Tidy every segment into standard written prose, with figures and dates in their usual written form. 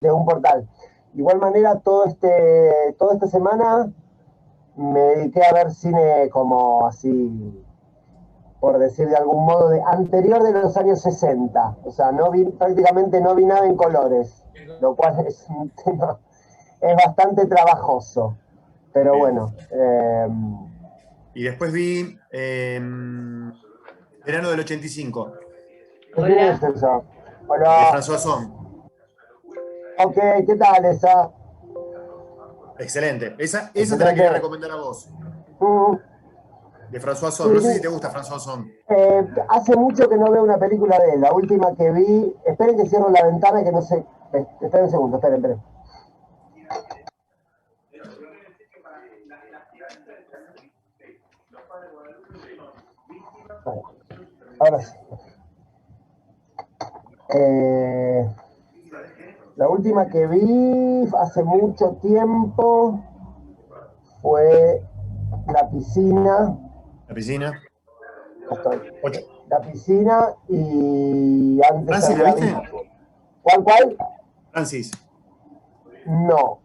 de un portal. De igual manera, toda esta semana me dediqué a ver cine como así, por decir de algún modo, anterior de los años 60. O sea, prácticamente no vi nada en colores, lo cual es un tema, es bastante trabajoso. Pero Bien. bueno, Y después vi Verano del 85, ¿qué tiene Hola. eso? de Hola, François Ozon. ok, ¿qué tal esa? Excelente. Esa te la quería Excelente. recomendar a vos, Mm, de François sí, Ozon. No sé si te gusta François Ozon. hace mucho que no veo una película de él. La última que vi, esperen que cierro la ventana que no sé. Esperen un segundo, esperen. Vale, ahora sí. Eh, la última que vi hace mucho tiempo fue La Piscina. La piscina. Estoy. Ocho. La Piscina y antes ¿Francis la había visto. viste? ¿Cuál? Francis. No.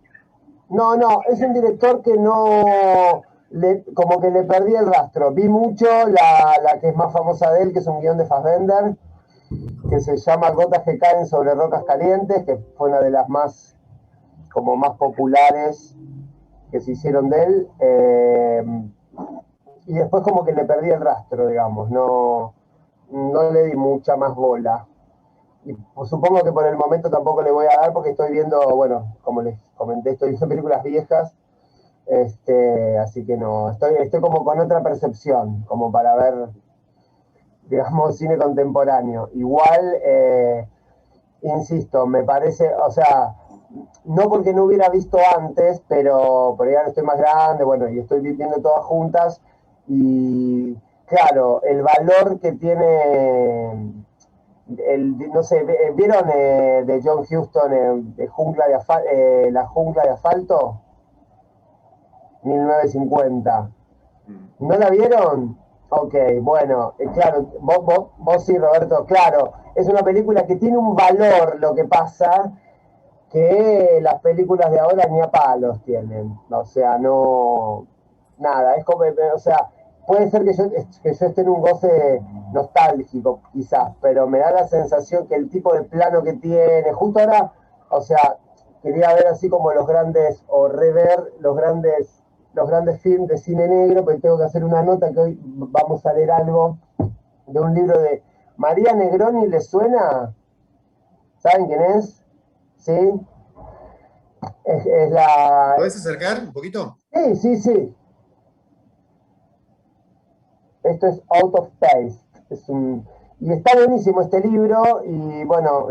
No, es un director que no, como que le perdí el rastro. Vi mucho la que es más famosa de él, que es un guión de Fassbender, que se llama Gotas que caen sobre rocas calientes, que fue una de las más, como más populares que se hicieron de él. Y después como que le perdí el rastro, digamos, no le di mucha más bola. Y pues, supongo que por el momento tampoco le voy a dar porque estoy viendo, bueno, como les comenté, estoy viendo películas viejas. Así que no, estoy como con otra percepción, como para ver, digamos, cine contemporáneo. Igual, insisto, me parece, o sea, no porque no hubiera visto antes, pero ya estoy más grande, bueno, y estoy viviendo todas juntas, y claro, el valor que tiene, no sé, ¿vieron de John Huston, La jungla de asfalto? 1950. ¿No la vieron? Ok, bueno, claro, vos sí, Roberto, claro, es una película que tiene un valor, lo que pasa, que las películas de ahora ni a palos tienen. O sea, no, nada, es como, o sea, puede ser que yo esté en un goce nostálgico, quizás, pero me da la sensación que el tipo de plano que tiene, justo ahora, o sea, quería ver así como los grandes, o rever los grandes films de cine negro, pero tengo que hacer una nota que hoy vamos a leer algo de un libro de María Negroni, ¿les suena? ¿Saben quién es? ¿Sí? Es ¿Te la... podés acercar un poquito? Sí. Esto es Out of Taste. Y está buenísimo este libro y bueno,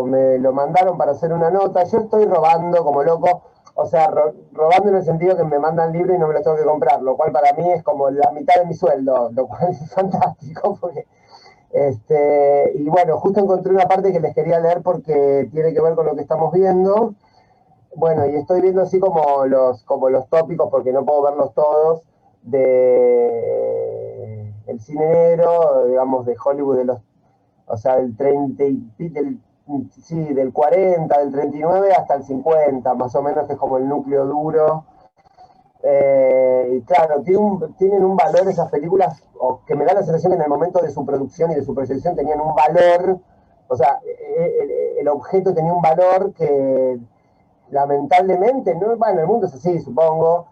me lo mandaron para hacer una nota. Yo estoy robando como loco, o sea, robando en el sentido que me mandan libro y no me lo tengo que comprar, lo cual para mí es como la mitad de mi sueldo, lo cual es fantástico porque... y bueno, justo encontré una parte que les quería leer porque tiene que ver con lo que estamos viendo. Bueno, y estoy viendo así como los tópicos, porque no puedo verlos todos, de el cine negro, digamos, de Hollywood o sea, del 30 sí, del 40, del 39 hasta el 50, más o menos, que es como el núcleo duro. Y claro, tienen un valor esas películas, o que me da la sensación que en el momento de su producción y de su proyección tenían un valor, o sea, el objeto tenía un valor que lamentablemente, ¿no? Bueno, el mundo es así, supongo,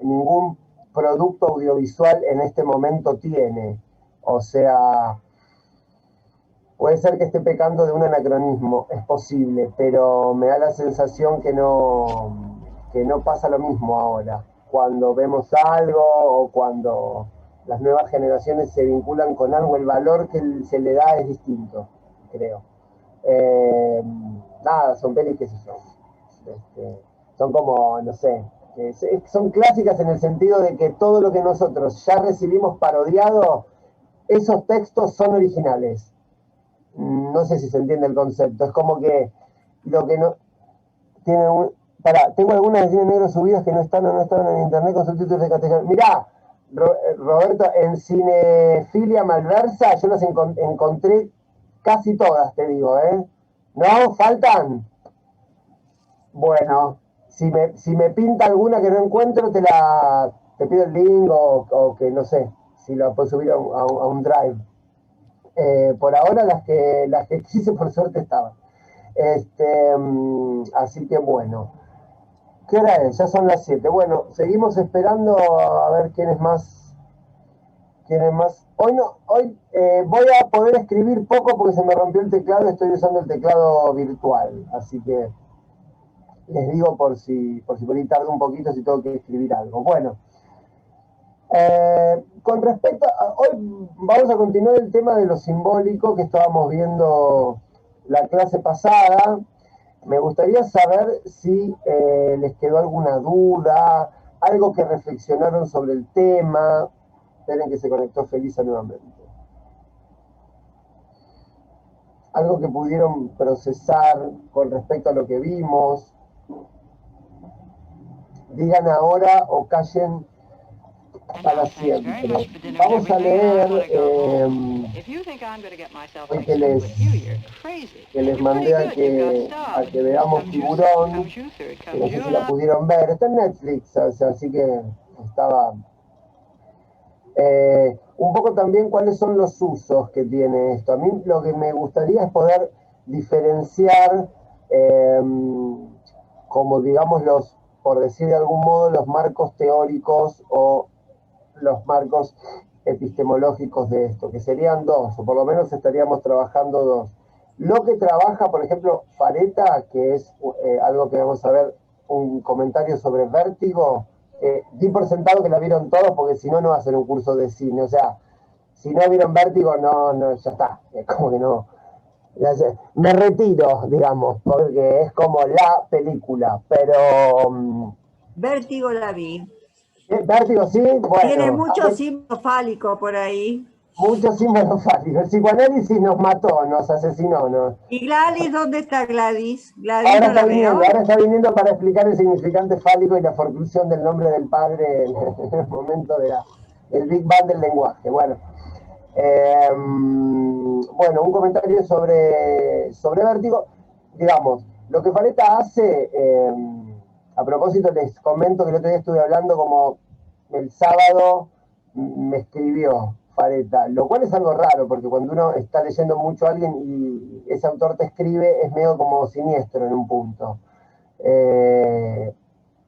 ningún producto audiovisual en este momento tiene. O sea, puede ser que esté pecando de un anacronismo, es posible, pero me da la sensación que no pasa lo mismo ahora. Cuando vemos algo o cuando las nuevas generaciones se vinculan con algo, el valor que se le da es distinto, creo. Eh, Nada, son pelis que son como, no sé, son clásicas en el sentido de que todo lo que nosotros ya recibimos parodiado, esos textos son originales. No sé si se entiende el concepto, es como que lo que no tiene un... tengo algunas de cine negro subidas que no están o no están en internet con subtítulos de castellano. Mirá, Roberto, en Cinefilia Malversa yo las encontré casi todas, te digo, ¿eh? ¿No? ¿Faltan? Bueno, si me pinta alguna que no encuentro, te pido el link o que no sé, si la puedo subir a un drive. Por ahora las que quise por suerte estaban. Así que bueno. ¿Qué hora es? Ya son las 7. Bueno, seguimos esperando a ver quién es más. ¿Quién es más? Hoy no, hoy voy a poder escribir poco porque se me rompió el teclado, estoy usando el teclado virtual, así que les digo por si por ahí tardo un poquito si tengo que escribir algo. Bueno, con respecto a, hoy vamos a continuar el tema de lo simbólico que estábamos viendo la clase pasada. Me gustaría saber si les quedó alguna duda, algo que reflexionaron sobre el tema. Esperen que se conectó Felisa nuevamente. Algo que pudieron procesar con respecto a lo que vimos. Digan ahora o callen para siempre. Vamos a leer hoy que les mandé a que veamos Tiburón, que no sé si la pudieron ver, está en Netflix, o sea, así que estaba... un poco también cuáles son los usos que tiene esto. A mí lo que me gustaría es poder diferenciar, eh, como digamos los, por decir de algún modo, los marcos teóricos o los marcos epistemológicos de esto, que serían dos, o por lo menos estaríamos trabajando dos. Lo que trabaja, por ejemplo, Fareta, que es algo que vamos a ver, un comentario sobre Vértigo, di por sentado que la vieron todos, porque si no, no va a ser un curso de cine. O sea, si no vieron Vértigo, no, ya está. Es como que no. Me retiro, digamos, porque es como la película, pero... Vértigo la vi. Vértigo sí, bueno. Tiene mucho símbolo fálico por ahí. Mucho símbolo fálico. El psicoanálisis nos mató, nos asesinó, ¿no? ¿Y Gladys? ¿Dónde está Gladys? Gladys no la veo. Ahora está viniendo para explicar el significante fálico y la forclusión del nombre del padre en el momento del Big Bang del lenguaje. Bueno, bueno, un comentario sobre Vértigo. Digamos, lo que Fareta hace, a propósito les comento que el otro día estuve hablando como el sábado me escribió Fareta, lo cual es algo raro, porque cuando uno está leyendo mucho a alguien y ese autor te escribe, es medio como siniestro en un punto.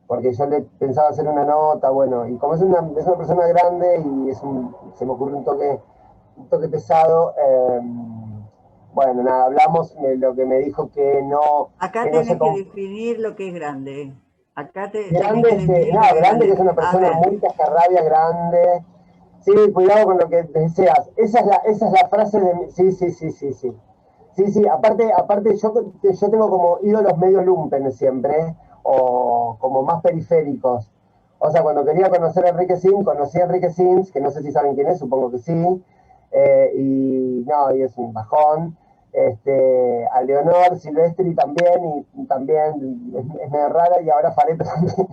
Porque yo le pensaba hacer una nota, bueno, y como es una persona grande y se me ocurrió un toque pesado, bueno, nada, hablamos, lo que me dijo que no... Acá tenés que definir lo que es grande. Acá grande, grande que es una persona muy cascarrabia, grande. Sí, cuidado con lo que deseas. Esa es la frase de... Sí. Sí, aparte yo tengo como ídolos medio lumpen siempre, o como más periféricos. O sea, cuando quería conocer a Enrique Sims, conocí a Enrique Sims, que no sé si saben quién es, supongo que sí. Y es un bajón. A Leonor Silvestri también, y también es medio rara, y ahora Fareta también.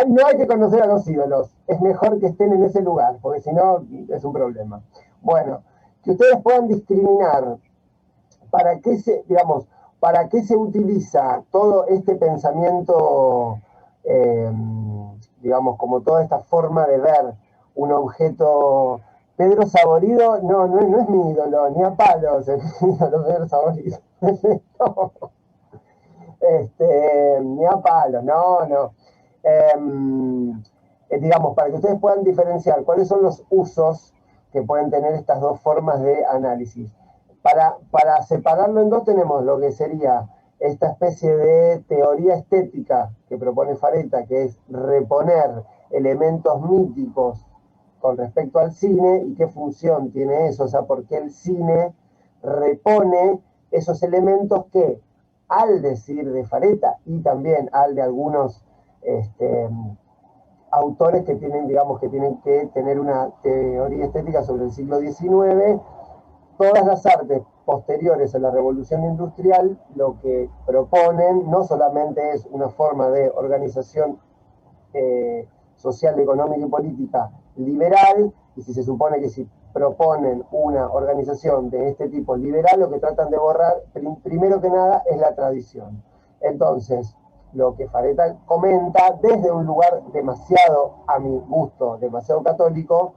No hay que conocer a los ídolos, es mejor que estén en ese lugar, porque si no es un problema. Bueno, que ustedes puedan discriminar para qué se utiliza todo este pensamiento, digamos, como toda esta forma de ver un objeto. Pedro Saborido, no es mi ídolo, ni a palos, es mi ídolo Pedro Saborido. No. Ni a palos, no. Digamos, para que ustedes puedan diferenciar cuáles son los usos que pueden tener estas dos formas de análisis. Para separarlo en dos tenemos lo que sería esta especie de teoría estética que propone Fareta, que es reponer elementos míticos con respecto al cine y qué función tiene eso, o sea, por qué el cine repone esos elementos que, al decir de Fareta y también al de algunos autores que tienen, digamos, que tienen que tener una teoría estética sobre el siglo XIX, todas las artes posteriores a la Revolución Industrial lo que proponen no solamente es una forma de organización social, económica y política liberal, y si se supone que si proponen una organización de este tipo liberal, lo que tratan de borrar, primero que nada, es la tradición. Entonces, lo que Fareta comenta desde un lugar demasiado, a mi gusto, demasiado católico,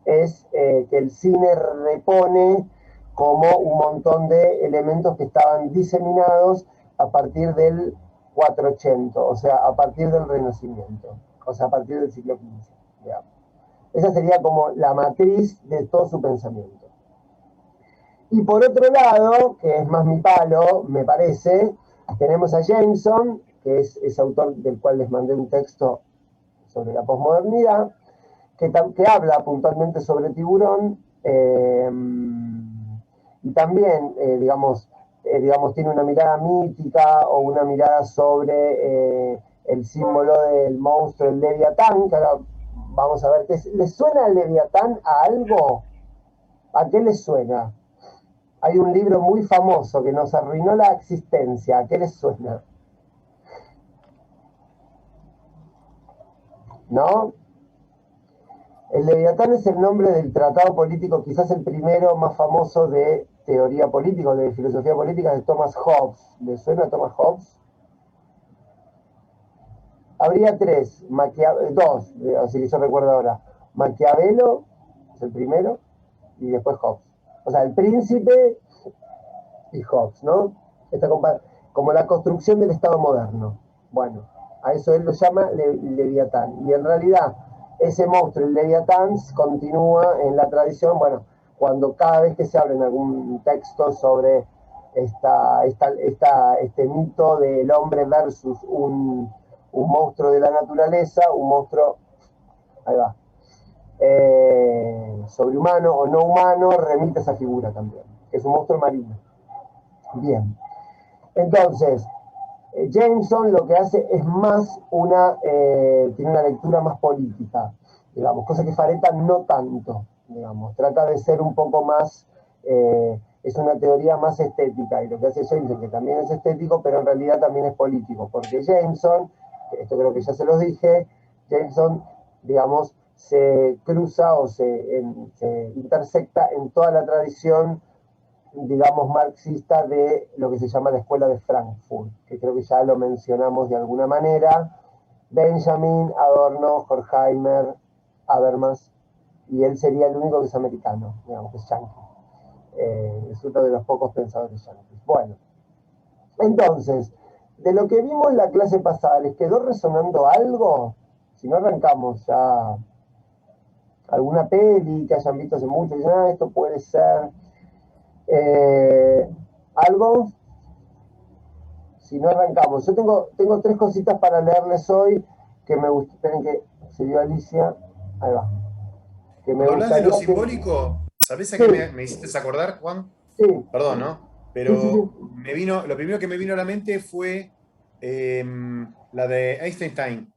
es que el cine repone como un montón de elementos que estaban diseminados a partir del 480, o sea, a partir del Renacimiento, o sea, a partir del siglo XV, digamos. Esa sería como la matriz de todo su pensamiento. Y por otro lado, que es más mi palo, me parece, tenemos a Jameson, que es ese autor del cual les mandé un texto sobre la posmodernidad, que habla puntualmente sobre Tiburón, y también, digamos, tiene una mirada mítica o una mirada sobre el símbolo del monstruo, el Leviatán, que ahora vamos a ver qué es. ¿Les suena el Leviatán a algo? ¿A qué les suena? Hay un libro muy famoso que nos arruinó la existencia. ¿A qué les suena? ¿No? El Leviatán es el nombre del tratado político, quizás el primero más famoso de teoría política, de filosofía política, de Thomas Hobbes. ¿Les suena a Thomas Hobbes? Habría dos, así que yo recuerdo ahora. Maquiavelo es el primero, y después Hobbes. O sea, el príncipe y Hobbes, ¿no? Como la construcción del Estado moderno. Bueno, a eso él lo llama Leviatán. Y en realidad, ese monstruo, el Leviatán, continúa en la tradición, bueno, cuando cada vez que se abre en algún texto sobre este mito del hombre versus un monstruo de la naturaleza, un monstruo, ahí va, sobrehumano o no humano, remite a esa figura también, que es un monstruo marino. Bien, entonces, Jameson lo que hace es más tiene una lectura más política, digamos, cosa que Fareta no tanto, digamos, trata de ser un poco más, es una teoría más estética, y lo que hace Jameson, que también es estético, pero en realidad también es político, porque Jameson, esto creo que ya se los dije, Jameson, digamos, se cruza o se intersecta en toda la tradición, digamos, marxista de lo que se llama la Escuela de Frankfurt, que creo que ya lo mencionamos de alguna manera. Benjamin, Adorno, Horkheimer, Habermas, y él sería el único que es americano, digamos, que es yankee. Es uno de los pocos pensadores yankees. Bueno, entonces, de lo que vimos en la clase pasada, ¿les quedó resonando algo? Si no arrancamos ya alguna peli que hayan visto hace mucho, y dicen, esto puede ser algo. Si no arrancamos, yo tengo tres cositas para leerles hoy que me gustaría que se dio Alicia, ahí va, que me Cuando hablas de lo gustaría que... simbólico, ¿sabés a qué Sí, me hiciste acordar, Juan? sí, Perdón, ¿no? sí. Pero lo primero que me vino a la mente fue la de Einstein.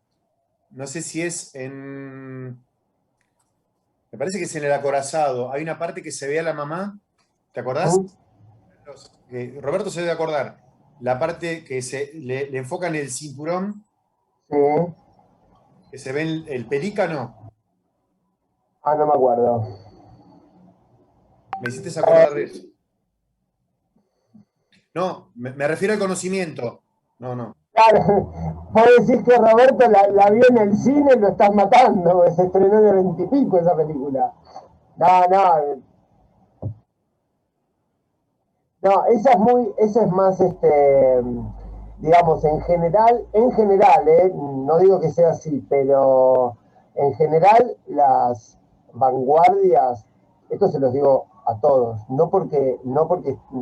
No sé si es me parece que es en el acorazado. Hay una parte que se ve a la mamá. ¿Te acordás? Roberto se debe acordar. La parte que le enfocan el cinturón, Sí. que se ve el pelícano. Ah, no me acuerdo. Me hiciste acordar de eso. No, me refiero al conocimiento. No. Claro, vos decís que Roberto la vio en el cine, lo estás matando, se estrenó en el 20 y pico esa película. No, no, esa es más, digamos, en general, no digo que sea así, pero en general las vanguardias, esto se los digo a todos,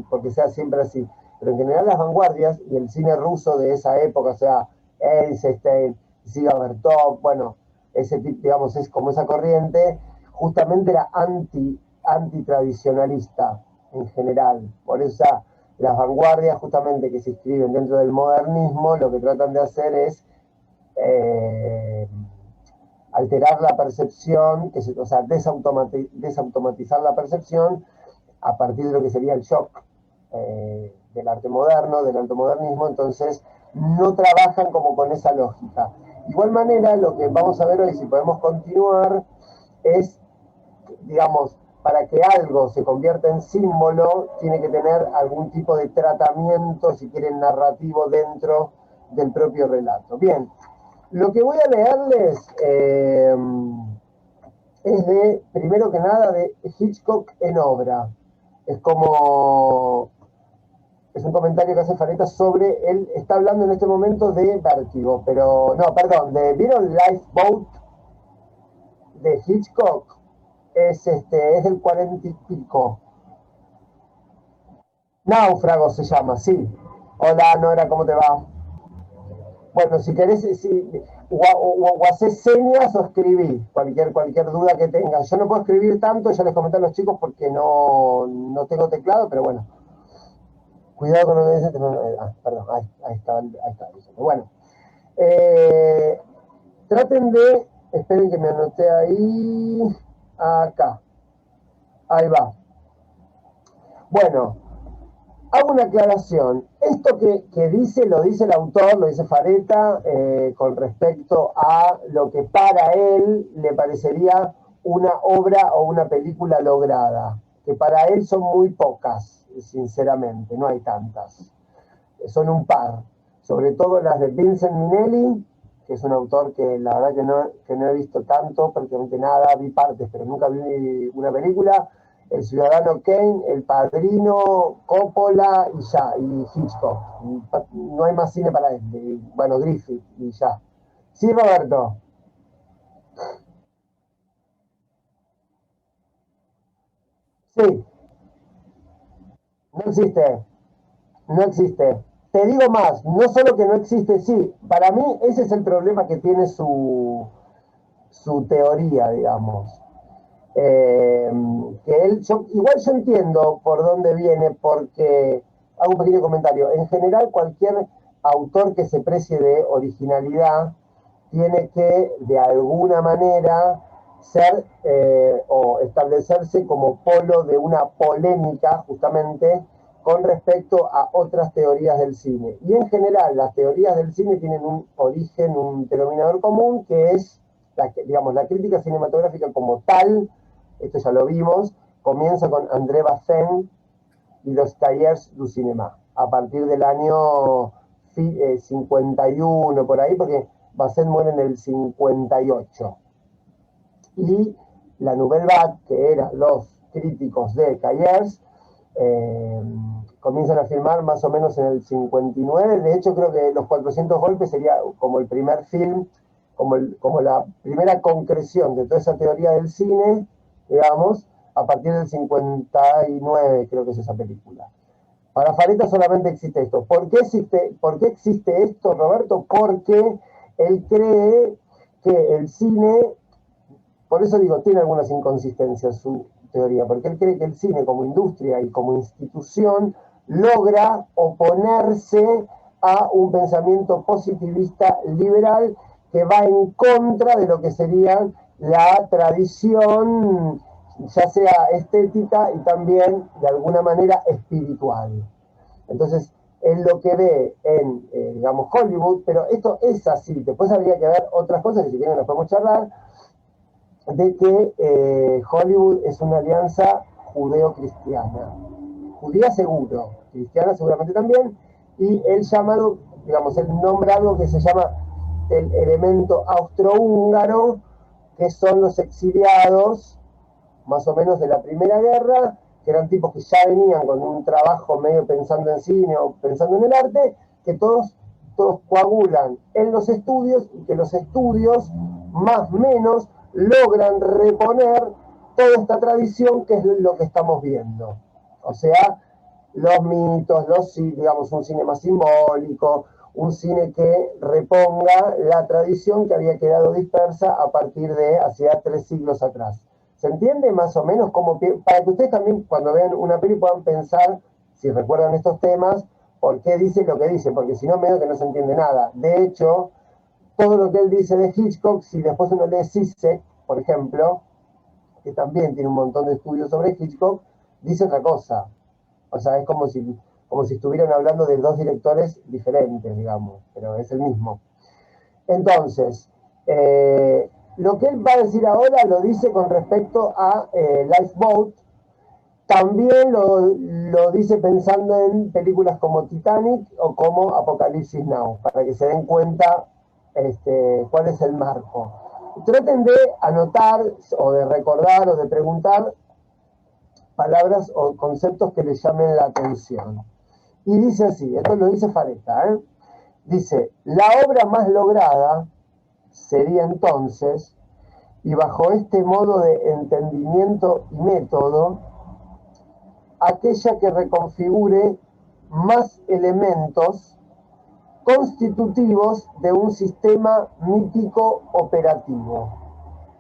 porque sea siempre así, pero en general las vanguardias y el cine ruso de esa época, o sea, Eisenstein, Ziga Vertov, bueno, ese tipo, digamos, es como esa corriente, justamente era antitradicionalista en general. Por eso las vanguardias justamente que se inscriben dentro del modernismo lo que tratan de hacer es alterar la percepción, o sea, desautomatizar la percepción a partir de lo que sería el shock del arte moderno, del altomodernismo, entonces no trabajan como con esa lógica. De igual manera, lo que vamos a ver hoy, si podemos continuar, es, digamos, para que algo se convierta en símbolo, tiene que tener algún tipo de tratamiento, si quieren, narrativo dentro del propio relato. Bien, lo que voy a leerles es de, primero que nada, de Hitchcock en obra. Es como, es un comentario que hace Fareta sobre, él está hablando en este momento de Vértigo, pero, no, perdón, ¿vieron Lifeboat de Hitchcock? Es del 40 y pico. Náufrago se llama, sí. Hola, Nora, ¿cómo te va? Bueno, si querés, o hacés señas o escribí, cualquier duda que tengas. Yo no puedo escribir tanto, ya les comenté a los chicos porque no tengo teclado, pero bueno. Cuidado con lo que dice. Perdón, ahí está. Bueno, eh, traten de, esperen que me anoté ahí, acá. Ahí va. Bueno, hago una aclaración. Esto que dice, lo dice el autor, lo dice Fareta, con respecto a lo que para él le parecería una obra o una película lograda, que para él son muy pocas, sinceramente, no hay tantas. Son un par, sobre todo las de Vincent Minnelli, que es un autor que la verdad que no he visto tanto, prácticamente nada, vi partes, pero nunca vi una película. El Ciudadano Kane, El Padrino, Coppola y ya, y Hitchcock. No hay más cine para él. Bueno, Griffith y ya. Sí, Roberto. Sí, no existe. No existe. Te digo más, no solo que no existe, sí, para mí ese es el problema que tiene su teoría, digamos. Eh, que él, igual yo entiendo por dónde viene, porque hago un pequeño comentario. En general, cualquier autor que se precie de originalidad tiene que, de alguna manera, ser o establecerse como polo de una polémica, justamente, con respecto a otras teorías del cine. Y en general, las teorías del cine tienen un origen, un denominador común, que es, digamos, la crítica cinematográfica como tal. Esto ya lo vimos, comienza con André Bazin y los Cahiers du Cinéma, a partir del año 51, por ahí, porque Bazin muere en el 58. Y la Nouvelle Vague, que eran los críticos de Cahiers, eh, comienzan a filmar más o menos en el 59. De hecho, creo que Los 400 golpes sería como el primer film, como la primera concreción de toda esa teoría del cine, digamos, a partir del 59, creo que es esa película. Para Fareta solamente existe esto. ¿Por qué existe esto, Roberto? Porque él cree que el cine, por eso digo, tiene algunas inconsistencias su teoría, porque él cree que el cine como industria y como institución logra oponerse a un pensamiento positivista liberal que va en contra de lo que sería la tradición, ya sea estética y también de alguna manera espiritual. Entonces, él lo que ve en, digamos, Hollywood, pero esto es así, después habría que ver otras cosas que si quieren nos podemos charlar, de que Hollywood es una alianza judeo-cristiana. Judía seguro, cristiana seguramente también, y él llamado, digamos, él nombra algo que se llama el elemento austrohúngaro, que son los exiliados, más o menos de la Primera Guerra, que eran tipos que ya venían con un trabajo medio pensando en cine o pensando en el arte, que todos coagulan en los estudios y que los estudios, más o menos, logran reponer toda esta tradición que es lo que estamos viendo. O sea, los mitos, digamos, un cine más simbólico, un cine que reponga la tradición que había quedado dispersa a partir de hacía 3 siglos atrás. ¿Se entiende más o menos cómo, para que ustedes también cuando vean una peli puedan pensar, si recuerdan estos temas, por qué dice lo que dice? Porque si no, medio que no se entiende nada. De hecho, todo lo que él dice de Hitchcock, si después uno lee Zizek, por ejemplo, que también tiene un montón de estudios sobre Hitchcock, dice otra cosa. O sea, es como si estuvieran hablando de dos directores diferentes, digamos, pero es el mismo. Entonces, lo que él va a decir ahora lo dice con respecto a Lifeboat. También lo dice pensando en películas como Titanic o como Apocalipsis Now, para que se den cuenta cuál es el marco. Traten de anotar o de recordar o de preguntar palabras o conceptos que les llamen la atención. Y dice así, esto lo dice Fareta, dice, la obra más lograda sería entonces, y bajo este modo de entendimiento y método, aquella que reconfigure más elementos constitutivos de un sistema mítico operativo.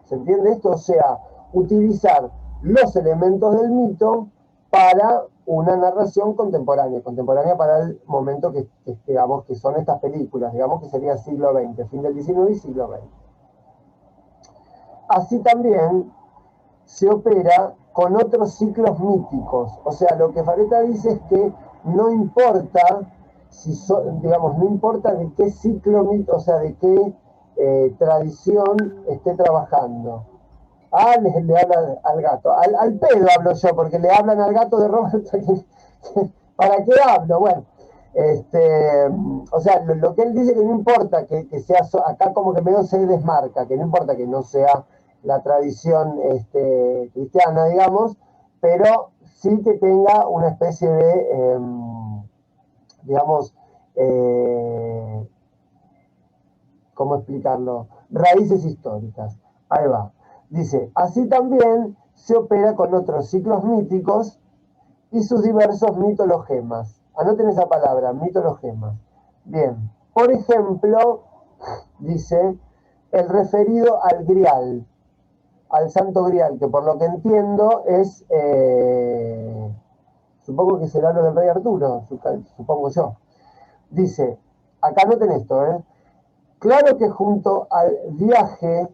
¿Se entiende esto? O sea, utilizar los elementos del mito para una narración contemporánea para el momento que digamos que son estas películas, digamos que sería siglo XX, fin del XIX y siglo XX. Así también se opera con otros ciclos míticos. O sea, lo que Fareta dice es que no importa no importa de qué ciclo mítico, o sea, de qué tradición esté trabajando. Le habla al gato. Al pedo hablo yo, porque le hablan al gato de Roberto. ¿Para qué hablo? Bueno, o sea, lo que él dice que no importa que sea, acá como que medio se desmarca, que no importa que no sea la tradición cristiana, digamos, pero sí que tenga una especie de, digamos, ¿cómo explicarlo? Raíces históricas. Ahí va. Dice, así también se opera con otros ciclos míticos y sus diversos mitologemas. Anoten esa palabra, mitologemas. Bien, por ejemplo, dice, el referido al Grial, al Santo Grial, que por lo que entiendo es, supongo que será lo del Rey Arturo, supongo yo. Dice, acá noten esto, claro que junto al viaje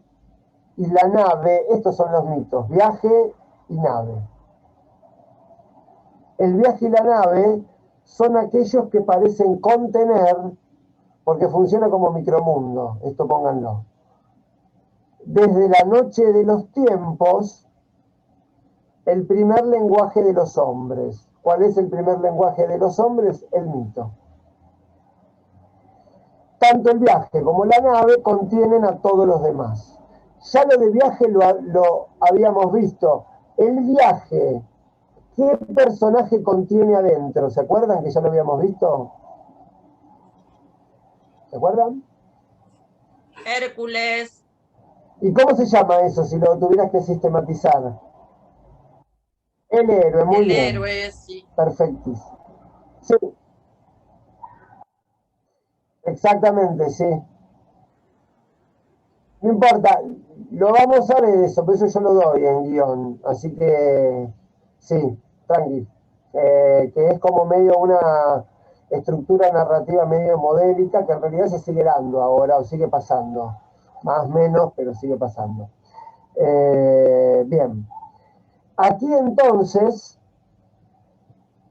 y la nave, estos son los mitos, viaje y nave. El viaje y la nave son aquellos que parecen contener, porque funciona como micromundo, esto pónganlo. Desde la noche de los tiempos, el primer lenguaje de los hombres. ¿Cuál es el primer lenguaje de los hombres? El mito. Tanto el viaje como la nave contienen a todos los demás. Ya lo de viaje lo habíamos visto. El viaje, ¿qué personaje contiene adentro? ¿Se acuerdan que ya lo habíamos visto? ¿Se acuerdan? Hércules. ¿Y cómo se llama eso si lo tuvieras que sistematizar? El héroe, muy El bien. héroe, sí. Perfectísimo. Sí, exactamente, sí. No importa, lo vamos a ver eso, por eso yo lo doy en guión. Así que, sí, tranqui. Que es como medio una estructura narrativa medio modélica que en realidad se sigue dando ahora o sigue pasando. Más o menos, pero sigue pasando. Bien. Aquí entonces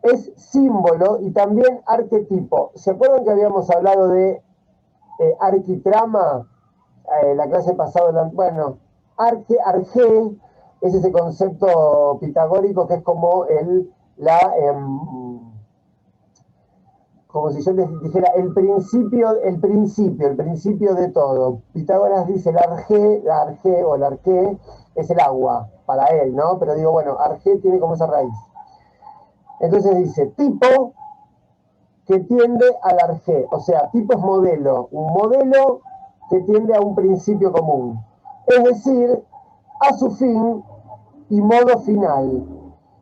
es símbolo y también arquetipo. ¿Se acuerdan que habíamos hablado de arquitrama? La clase pasada, bueno, arge es ese concepto pitagórico que es como como si yo les dijera el principio de todo. Pitágoras dice el arge o el arqué es el agua para él, ¿no? Pero digo, bueno, arge tiene como esa raíz. Entonces dice, tipo que tiende al arge, o sea, tipo es modelo, un modelo que tiende a un principio común, es decir, a su fin y modo final.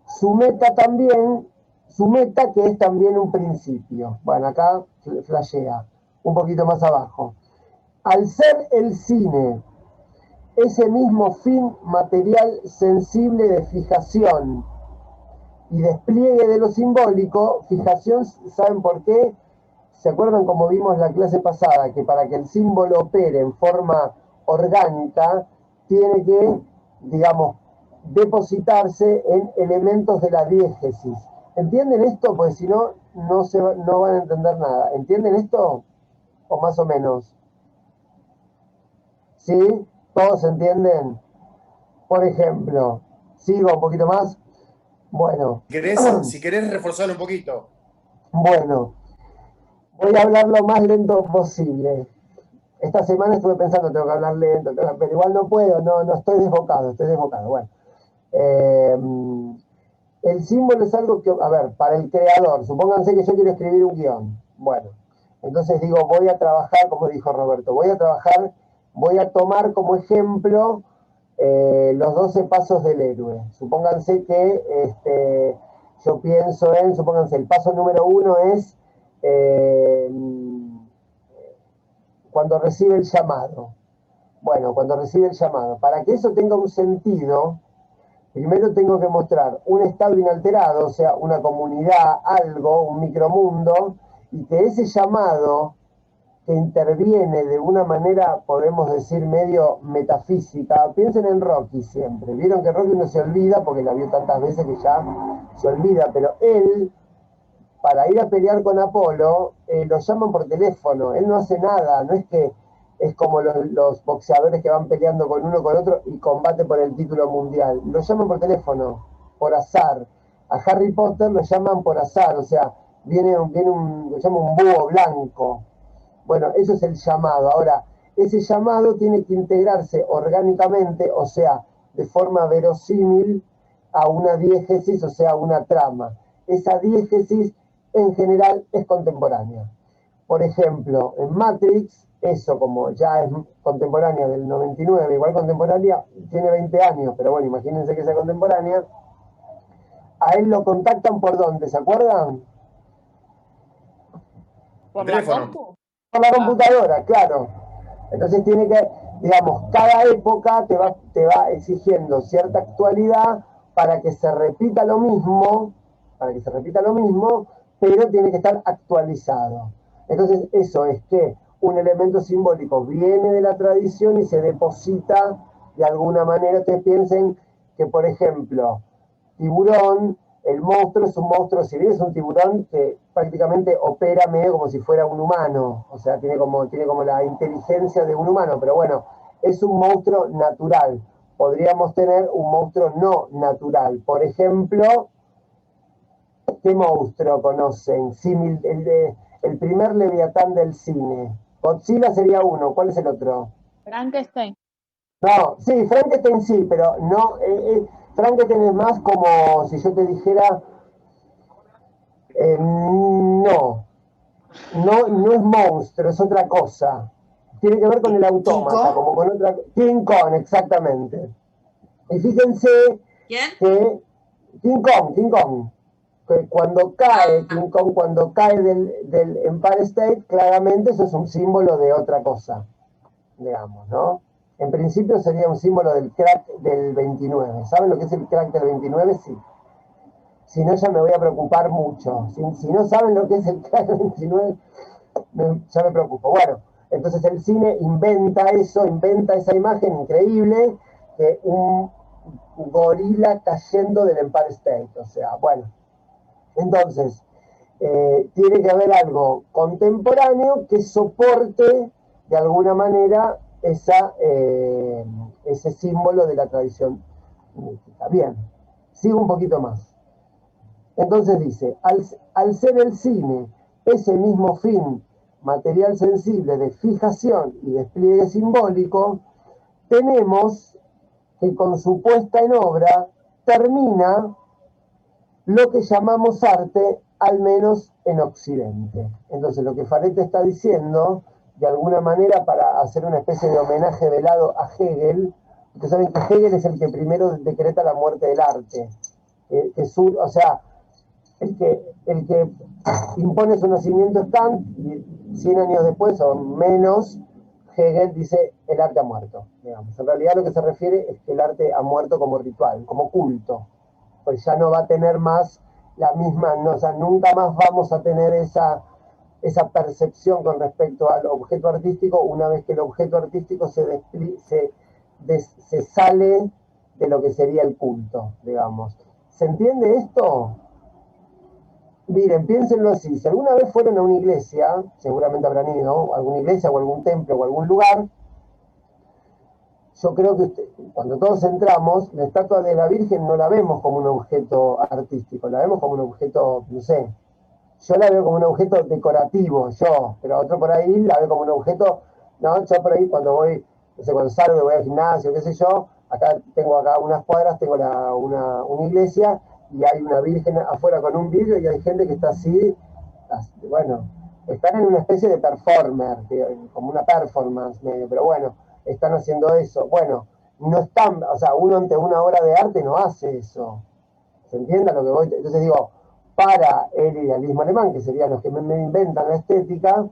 Su meta también, su meta que es también un principio. Bueno, acá flashea, un poquito más abajo. Al ser el cine ese mismo fin material sensible de fijación y despliegue de lo simbólico, fijación, ¿saben por qué? ¿Se acuerdan como vimos la clase pasada? Que para que el símbolo opere en forma orgánica, tiene que, digamos, depositarse en elementos de la diégesis. ¿Entienden esto? Pues si no, no van a entender nada. ¿Entienden esto? O más o menos. ¿Sí? ¿Todos entienden? Por ejemplo, sigo un poquito más. Bueno, Si querés reforzarlo un poquito. bueno, voy a hablar lo más lento posible. Esta semana estuve pensando, tengo que hablar lento, pero igual no puedo, no estoy desbocado, estoy desbocado. Bueno, eh, el símbolo es algo que, a ver, para el creador, supónganse que yo quiero escribir un guión. Bueno, entonces digo, voy a trabajar, como dijo Roberto, voy a tomar como ejemplo los 12 pasos del héroe. Supónganse que yo pienso supónganse, el paso número 1 es eh, cuando recibe el llamado. Bueno, cuando recibe el llamado. Para que eso tenga un sentido, primero tengo que mostrar un estado inalterado, o sea, una comunidad, algo, un micromundo, y que ese llamado que interviene de una manera, podemos decir, medio metafísica. Piensen en Rocky siempre. Vieron que Rocky no se olvida porque la vio tantas veces que ya se olvida, pero él, para ir a pelear con Apolo, lo llaman por teléfono. Él no hace nada, no es que es como los boxeadores que van peleando con uno con otro y combate por el título mundial. Lo llaman por teléfono, por azar. A Harry Potter lo llaman por azar, o sea, lo llaman un búho blanco. Bueno, eso es el llamado. Ahora, ese llamado tiene que integrarse orgánicamente, o sea, de forma verosímil a una diégesis, o sea, a una trama. Esa diégesis en general es contemporánea. Por ejemplo, en Matrix, eso como ya es contemporánea del 99, igual contemporánea, tiene 20 años, pero bueno, imagínense que sea contemporánea. A él lo contactan por dónde, ¿se acuerdan? ¿Por la Teléfono. compu? Por la computadora, claro. Entonces tiene que, digamos, cada época te va exigiendo cierta actualidad para que se repita lo mismo, pero tiene que estar actualizado. Entonces eso es que un elemento simbólico viene de la tradición y se deposita de alguna manera. Ustedes piensen que, por ejemplo, tiburón, el monstruo es un monstruo, si bien es un tiburón que prácticamente opera medio como si fuera un humano, o sea, tiene como la inteligencia de un humano, pero bueno, es un monstruo natural. Podríamos tener un monstruo no natural. Por ejemplo, ¿qué monstruo conocen? El primer Leviatán del cine. Godzilla sería uno, ¿cuál es el otro? Frankenstein. No, sí, Frankenstein sí, pero no, Frankenstein es más como si yo te dijera, no es monstruo, es otra cosa. Tiene que ver con el ¿King autómata, Kong? como con otra. King Kong, exactamente. Y fíjense ¿Quién? que King Kong, que cuando cae, King Kong cuando cae del Empire State, claramente eso es un símbolo de otra cosa, digamos, ¿no? En principio sería un símbolo del crack del 29. ¿Saben lo que es el crack del 29? Sí. Si no, ya me voy a preocupar mucho. Si no saben lo que es el crack del 29, ya me preocupo. Bueno, entonces el cine inventa eso, inventa esa imagen increíble de un gorila cayendo del Empire State. O sea, bueno, entonces tiene que haber algo contemporáneo que soporte de alguna manera ese símbolo de la tradición mística. Bien, sigo un poquito más. Entonces dice, al ser el cine ese mismo fin, material sensible de fijación y despliegue simbólico, tenemos que con su puesta en obra termina lo que llamamos arte, al menos en Occidente. Entonces lo que Farete está diciendo, de alguna manera para hacer una especie de homenaje velado a Hegel, ustedes saben que Hegel es el que primero decreta la muerte del arte. O sea, el que impone su nacimiento es Kant y 100 años después o menos Hegel dice el arte ha muerto, digamos. En realidad lo que se refiere es que el arte ha muerto como ritual, como culto, pues ya no va a tener más la misma, no, o sea, nunca más vamos a tener esa percepción con respecto al objeto artístico una vez que el objeto artístico se sale de lo que sería el culto, digamos. ¿Se entiende esto? Miren, piénsenlo así, si alguna vez fueron a una iglesia, seguramente habrán ido, a alguna iglesia o algún templo o algún lugar, yo creo que cuando todos entramos, la estatua de la Virgen no la vemos como un objeto artístico, la vemos como un objeto, no sé, yo la veo como un objeto decorativo, pero otro por ahí la ve como un objeto, no, yo por ahí cuando voy, no sé, cuando salgo, voy al gimnasio, qué sé yo, tengo acá unas cuadras, tengo una iglesia y hay una virgen afuera con un vidrio y hay gente que está así, bueno, están en una especie de performer, como una performance medio, pero bueno, están haciendo eso. Bueno, no están, o sea, uno ante una obra de arte no hace eso. ¿Se entiende a lo que voy? Entonces digo, para el idealismo alemán, que serían los que me inventan la estética,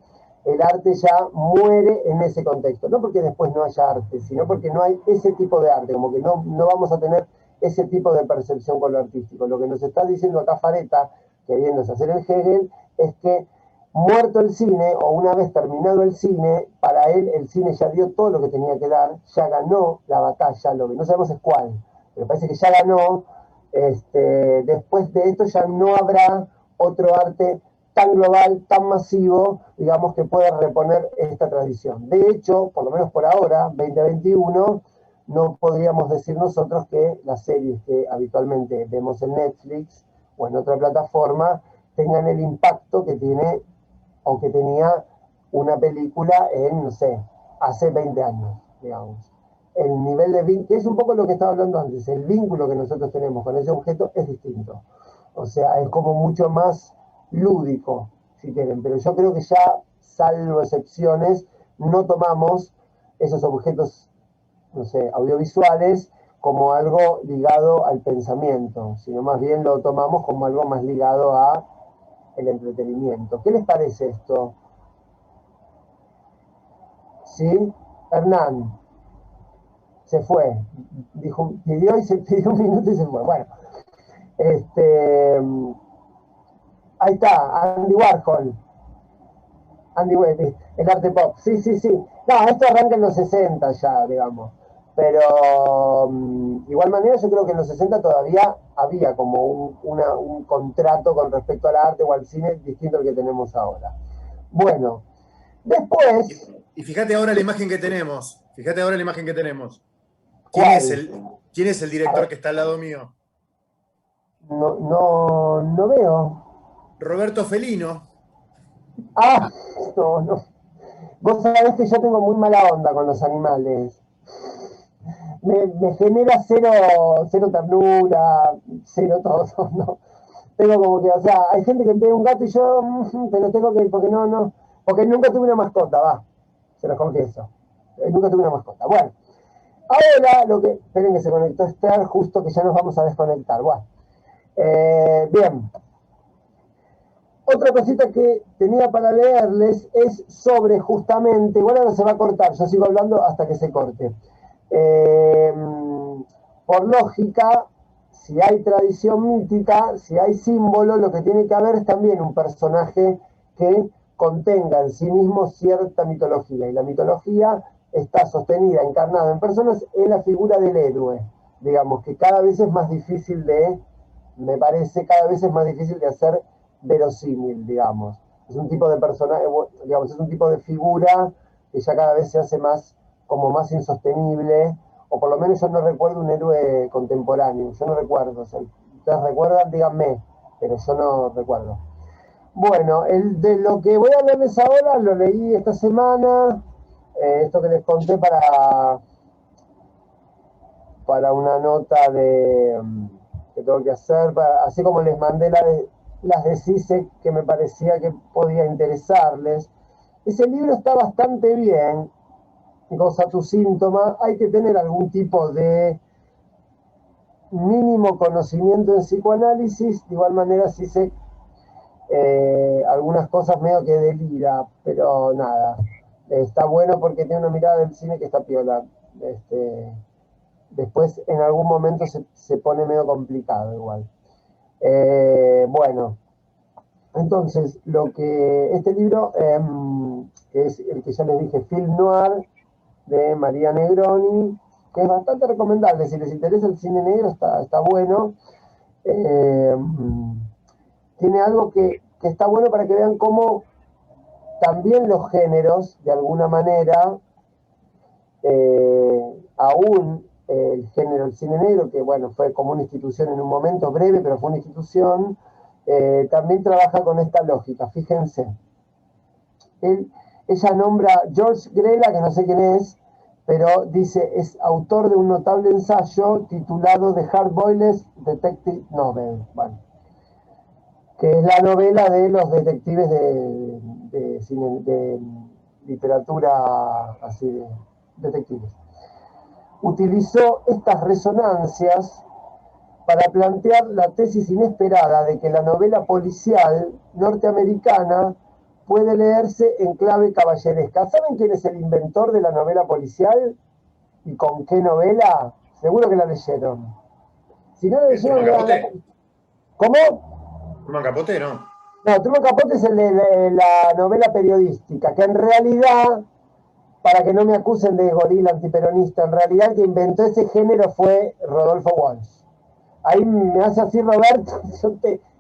el arte ya muere en ese contexto. No porque después no haya arte, sino porque no hay ese tipo de arte, como que no vamos a tener ese tipo de percepción con lo artístico. Lo que nos está diciendo acá Fareta, queriéndose hacer el Hegel, es que muerto el cine, o una vez terminado el cine, para él el cine ya dio todo lo que tenía que dar, ya ganó la batalla, lo que no sabemos es cuál, pero parece que ya ganó. Después de esto ya no habrá otro arte tan global, tan masivo, digamos, que pueda reponer esta tradición. De hecho, por lo menos por ahora, 2021, no podríamos decir nosotros que las series que habitualmente vemos en Netflix o en otra plataforma tengan el impacto que tiene o que tenía una película en, no sé, hace 20 años, digamos. El nivel de vínculo, que es un poco lo que estaba hablando antes, el vínculo que nosotros tenemos con ese objeto es distinto. O sea, es como mucho más lúdico, si quieren, pero yo creo que ya, salvo excepciones, no tomamos esos objetos, no sé, audiovisuales como algo ligado al pensamiento, sino más bien lo tomamos como algo más ligado a el entretenimiento. ¿Qué les parece esto? ¿Sí? Hernán se fue, dijo, pidió y se pidió un minuto y se fue. Bueno, este, ahí está, Andy Warhol, Andy Warhol, el arte pop. Sí, sí, sí. No, esto arranca en los 60 ya, digamos. Pero igual manera yo creo que en los 60 todavía había como un contrato con respecto al arte o al cine distinto al que tenemos ahora. Bueno, después, Y fíjate ahora la imagen que tenemos. Fíjate ahora la imagen que tenemos. ¿cuál? ¿Quién es el A director ver, que está al lado mío? no veo. Roberto Felino. Ah, no. Vos sabés que yo tengo muy mala onda con los animales. Me genera cero ternura, cero todo, ¿no? Tengo como que, o sea, hay gente que ve un gato y yo, pero tengo que, porque no, porque nunca tuve una mascota, va, se los confieso. Nunca tuve una mascota. Bueno, ahora esperen que se conectó Esther, justo que ya nos vamos a desconectar. Bueno, bien. Otra cosita que tenía para leerles es sobre justamente, igual ahora se va a cortar, yo sigo hablando hasta que se corte. Eh, por lógica, si hay tradición mítica, si hay símbolo, lo que tiene que haber es también un personaje que contenga en sí mismo cierta mitología. Y la mitología está sostenida, encarnada en personas, en la figura del héroe. Digamos que cada vez es más difícil me parece, cada vez es más difícil de hacer verosímil, digamos. Es un tipo de personaje, digamos, es un tipo de figura que ya cada vez se hace como más insostenible, o por lo menos yo no recuerdo un héroe contemporáneo, yo no recuerdo, o sea, ustedes recuerdan, díganme, pero yo no recuerdo. Bueno, de lo que voy a hablarles ahora lo leí esta semana, esto que les conté para una nota que tengo que hacer, así como les mandé las de CISEC que me parecía que podía interesarles. Ese libro está bastante bien, goza tu síntoma, hay que tener algún tipo de mínimo conocimiento en psicoanálisis, de igual manera CISEC algunas cosas medio que delira, pero nada, está bueno porque tiene una mirada del cine que está piola. Después en algún momento se pone medio complicado igual. Bueno, entonces este libro, que es el que ya les dije, Film Noir, de María Negroni, que es bastante recomendable, si les interesa el cine negro está bueno. Eh, Tiene algo que está bueno para que vean cómo también los géneros, de alguna manera, aún el género del cine negro, que bueno, fue como una institución en un momento breve, pero fue una institución, también trabaja con esta lógica, fíjense. Ella nombra George Grela, que no sé quién es, pero dice, es autor de un notable ensayo titulado The Hard-Boiled Detective Novel, bueno, que es la novela de los detectives de literatura así de detectives. Utilizó estas resonancias para plantear la tesis inesperada de que la novela policial norteamericana puede leerse en clave caballeresca. ¿Saben quién es el inventor de la novela policial? ¿Y con qué novela? Seguro que la leyeron. Si no la leyeron, ¿Truman ¿Cómo? Truman Capote, no? No, Truman Capote es el de la novela periodística, que en realidad, para que no me acusen de gorila antiperonista, en realidad el que inventó ese género fue Rodolfo Walsh. Ahí me hace así Roberto, yo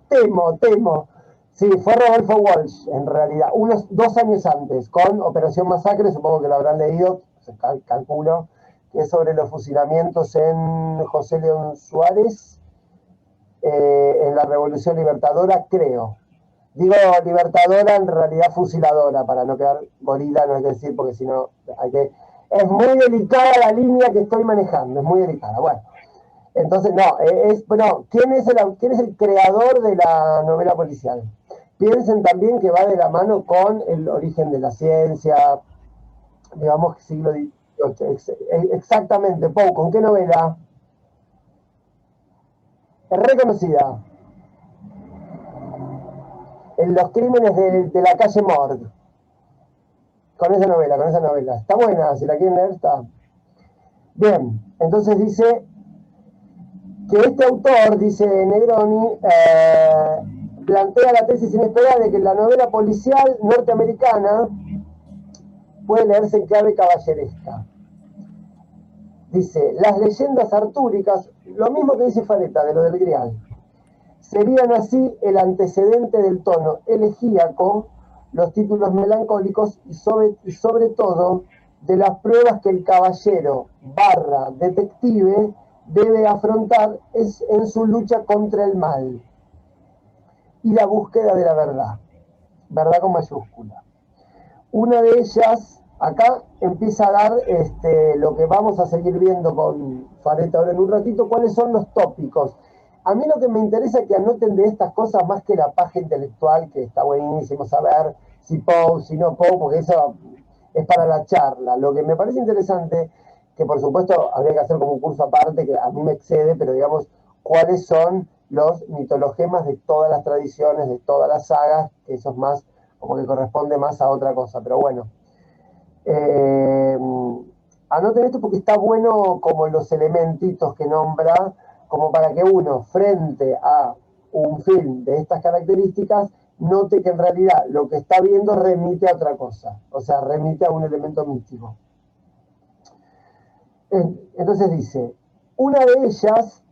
temo. Sí, fue Rodolfo Walsh, en realidad, unos 2 años antes, con Operación Masacre, supongo que lo habrán leído, calculo, que es sobre los fusilamientos en José León Suárez, en la Revolución Libertadora, creo. Digo libertadora, en realidad fusiladora, para no quedar gorila, no hay que decir, porque si no, hay que... Es muy delicada la línea que estoy manejando, es muy delicada. Bueno, entonces, ¿quién es el creador de la novela policial? Piensen también que va de la mano con el origen de la ciencia, digamos, siglo XVIII. Exactamente, Poe, ¿con qué novela? Es reconocida. En Los crímenes de la calle Morgue. Con esa novela. Está buena, si la quieren leer, está. Bien, entonces dice que este autor, dice Negroni, plantea la tesis inesperada de que la novela policial norteamericana puede leerse en clave caballeresca. Dice, las leyendas artúricas, lo mismo que dice Fareta de lo del Grial, serían así el antecedente del tono elegíaco, los títulos melancólicos y sobre todo de las pruebas que el caballero / detective debe afrontar en su lucha contra el mal y la búsqueda de la verdad con mayúscula. Una de ellas, acá empieza a dar lo que vamos a seguir viendo con Fareta ahora en un ratito, cuáles son los tópicos. A mí lo que me interesa es que anoten de estas cosas más que la paja intelectual, que está buenísimo saber si Poe, si no Poe, porque eso es para la charla. Lo que me parece interesante, que por supuesto habría que hacer como un curso aparte, que a mí me excede, pero digamos, cuáles son los mitologemas de todas las tradiciones, de todas las sagas, que eso es más, como que corresponde más a otra cosa, pero bueno. Anoten esto porque está bueno como los elementitos que nombra, como para que uno, frente a un film de estas características, note que en realidad lo que está viendo remite a otra cosa, o sea, remite a un elemento místico. Entonces dice, una de ellas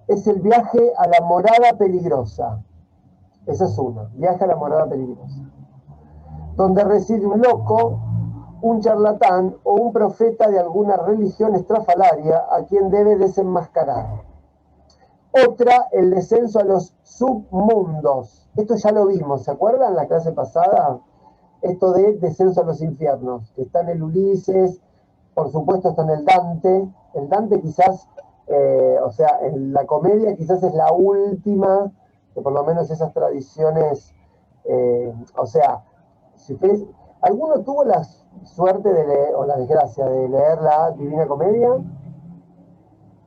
es el viaje a la morada peligrosa. Esa es una, viaje a la morada peligrosa, donde reside un loco, un charlatán o un profeta de alguna religión estrafalaria a quien debe desenmascarar. Otra, el descenso a los submundos. Esto ya lo vimos, ¿se acuerdan la clase pasada? Esto de descenso a los infiernos, que está en el Ulises, por supuesto está en el Dante. El Dante quizás, o sea, en la comedia quizás es la última, que por lo menos esas tradiciones, o sea, si ustedes, ¿alguno tuvo la suerte de leer, o la desgracia de leer la Divina Comedia?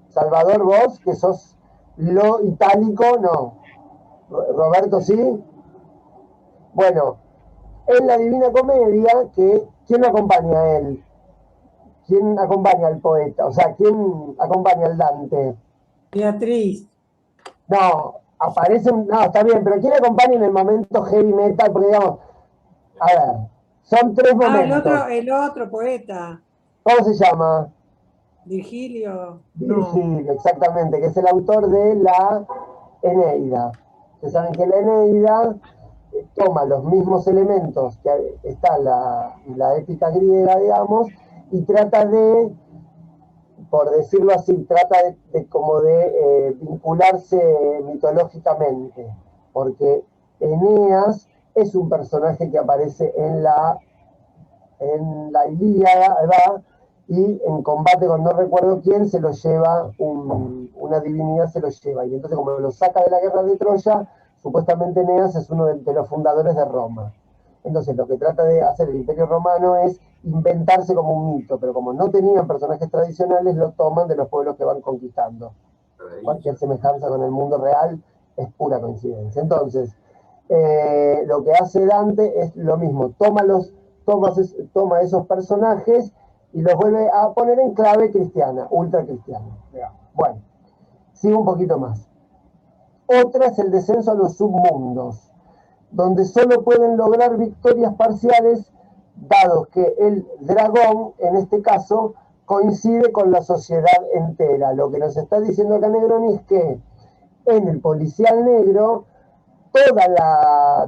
Salvador, vos, que sos lo itálico, no. Roberto, sí. Bueno, en la Divina Comedia, ¿quién acompaña a él? ¿Quién acompaña al poeta? O sea, ¿quién acompaña al Dante? Beatriz. No, aparecen, no, está bien, pero ¿quién acompaña en el momento heavy metal? Porque digamos, a ver, son 3 momentos. El otro poeta, ¿Cómo se llama? Virgilio. No. Virgilio, exactamente, que es el autor de la Eneida. Ustedes saben que la Eneida toma los mismos elementos que está la épica griega, digamos, y trata de, por decirlo así, trata de vincularse mitológicamente, porque Eneas es un personaje que aparece en la Ilíada, ¿verdad? Y en combate con no recuerdo quién se lo lleva, una divinidad se lo lleva, y entonces como lo saca de la guerra de Troya, supuestamente Eneas es uno de los fundadores de Roma. Entonces lo que trata de hacer el Imperio Romano es inventarse como un mito, pero como no tenían personajes tradicionales, lo toman de los pueblos que van conquistando. Cualquier semejanza con el mundo real es pura coincidencia. Entonces, lo que hace Dante es lo mismo, toma esos personajes y los vuelve a poner en clave cristiana, ultra cristiana. Bueno, sigo un poquito más. Otra es el descenso a los submundos, donde solo pueden lograr victorias parciales, dado que el dragón, en este caso, coincide con la sociedad entera. Lo que nos está diciendo acá Negroni es que en el policial negro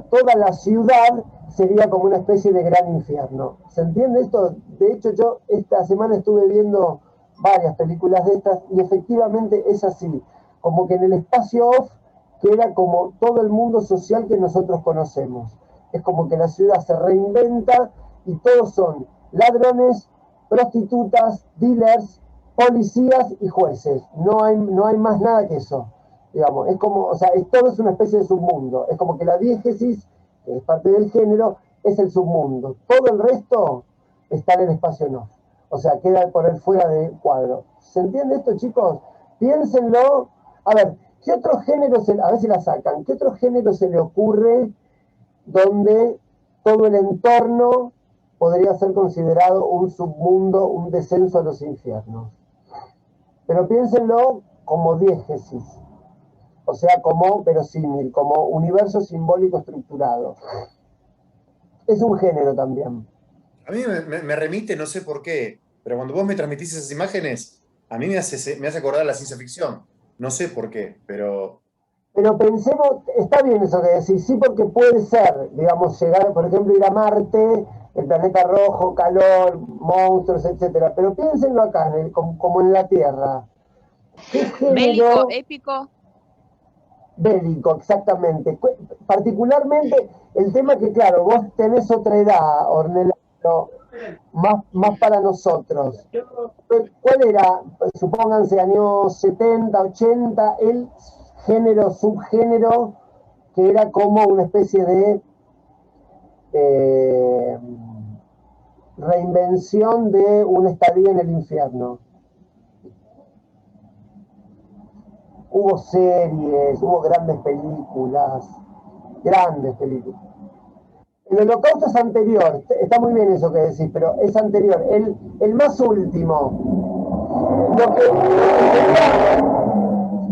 toda la ciudad sería como una especie de gran infierno. ¿Se entiende esto? De hecho, yo esta semana estuve viendo varias películas de estas y efectivamente es así. Como que en el espacio off queda como todo el mundo social que nosotros conocemos. Es como que la ciudad se reinventa y todos son ladrones, prostitutas, dealers, policías y jueces. No hay más nada que eso. Digamos, es como, o sea, todo es una especie de submundo. Es como que la diégesis, que es parte del género, es el submundo. Todo el resto está en el espacio no. O sea, queda por el fuera del cuadro. ¿Se entiende esto, chicos? Piénsenlo. A ver, ¿qué otro género a ver si la sacan, qué otro género se le ocurre donde todo el entorno podría ser considerado un submundo, un descenso a los infiernos? Pero piénsenlo como diégesis. O sea, como verosímil, como universo simbólico estructurado. Es un género también. A mí me remite, no sé por qué, pero cuando vos me transmitís esas imágenes, a mí me hace acordar a la ciencia ficción. No sé por qué, pero... Pero pensemos, está bien eso que decís, sí, porque puede ser, digamos, llegar, por ejemplo, ir a Marte, el planeta rojo, calor, monstruos, etcétera. Pero piénsenlo acá, como en la Tierra. ¿Qué género? Bélico, épico. Bélico, exactamente. Particularmente el tema que, claro, vos tenés otra edad, Ornella, más para nosotros. ¿Cuál era? Supónganse años 70, 80, el género, subgénero, que era como una especie de reinvención de una estadía en el infierno. Hubo series, hubo grandes películas. El Holocausto es anterior, está muy bien eso que decís, pero es anterior. El más último.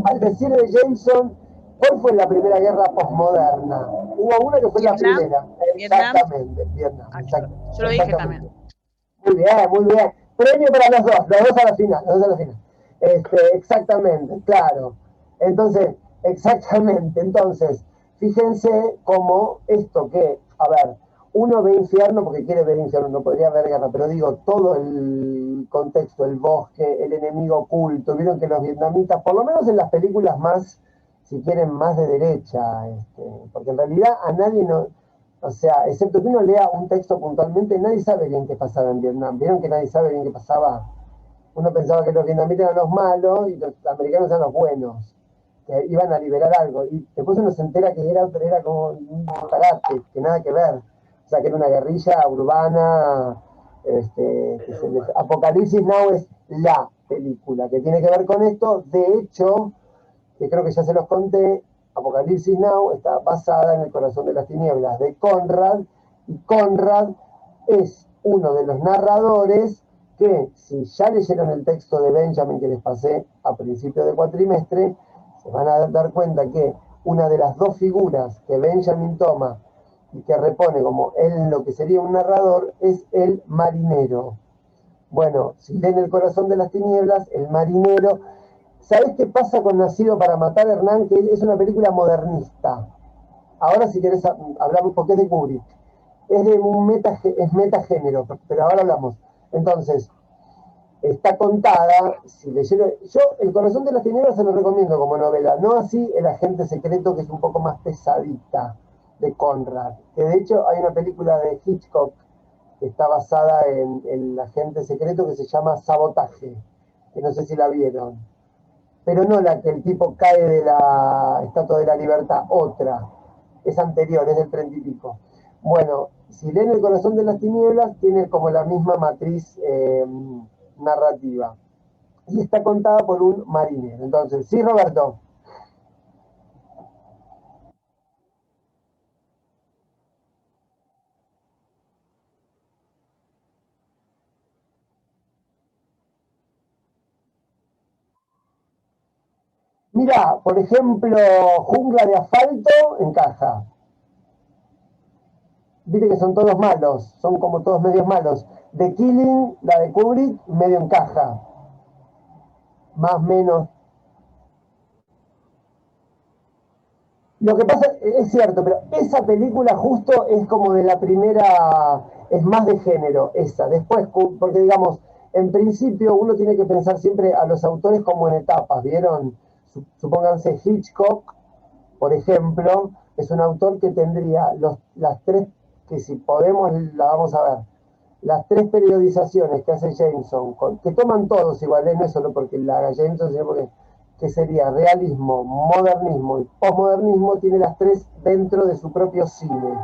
Al decir de Jameson, ¿cuál fue la primera guerra posmoderna? Hubo una que fue Vietnam. la primera. Exactamente, Vietnam. Vietnam. Yo lo dije también. Muy bien, muy bien. Premio para los dos a la final, los dos a la final. Exactamente, claro. Entonces, fíjense cómo esto que, a ver, uno ve infierno porque quiere ver infierno, no podría ver guerra, pero digo, todo el contexto, el bosque, el enemigo oculto, vieron que los vietnamitas, por lo menos en las películas más, si quieren, más de derecha, porque en realidad a nadie no, o sea, excepto que uno lea un texto puntualmente, nadie sabe bien qué pasaba en Vietnam. ¿Vieron que nadie sabe bien qué pasaba? Uno pensaba que los vietnamitas eran los malos y los americanos eran los buenos, que iban a liberar algo. Y después uno se entera que era como un disparate, que nada que ver. O sea, que era una guerrilla urbana. Apocalipsis Now es la película que tiene que ver con esto. De hecho, que creo que ya se los conté, Apocalipsis Now está basada en El corazón de las tinieblas de Conrad, y Conrad es uno de los narradores que, si ya leyeron el texto de Benjamin que les pasé a principio de cuatrimestre, se van a dar cuenta que una de las dos figuras que Benjamin toma y que repone como él lo que sería un narrador es el marinero. Bueno, si leen El corazón de las tinieblas, el marinero... ¿Sabés qué pasa con Nacido para Matar, Hernán? Que es una película modernista. Ahora si querés hablamos, porque es de Kubrick. Es de un metagénero, pero ahora hablamos. Entonces, está contada, si leyeron, yo El corazón de las tinieblas se lo recomiendo como novela, no así El agente secreto, que es un poco más pesadita, de Conrad, que de hecho hay una película de Hitchcock que está basada en El agente secreto, que se llama Sabotaje, que no sé si la vieron, pero no la que el tipo cae de la Estatua de la Libertad, otra, es anterior, es del 30 y pico. Bueno, si leen El corazón de las tinieblas, tiene como la misma matriz narrativa. Y está contada por un marinero. Entonces, sí, Roberto. Mira, por ejemplo, Jungla de asfalto encaja. Viste que son todos malos, son como todos medios malos. The Killing, la de Kubrick, medio encaja. Más o menos. Lo que pasa es cierto, pero esa película justo es como de la primera, es más de género, esa. Después, porque digamos, en principio uno tiene que pensar siempre a los autores como en etapas, ¿vieron? Supónganse Hitchcock, por ejemplo, es un autor que tendría las tres, que si podemos la vamos a ver, las tres periodizaciones que hace Jameson, que toman todos igual, no es solo porque la haga Jameson, sino porque que sería realismo, modernismo y posmodernismo, tiene las tres dentro de su propio cine,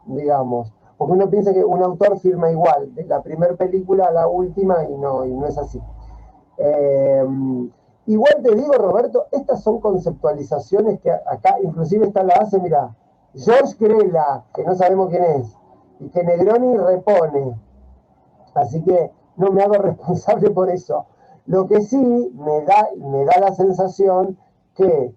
digamos. Porque uno piensa que un autor firma igual, de la primera película a la última, y no es así. Eh, Igual te digo, Roberto, estas son conceptualizaciones que acá, inclusive está la hace, mira, George Grela, que no sabemos quién es, y que Negroni repone. Así que no me hago responsable por eso. Lo que sí me da la sensación que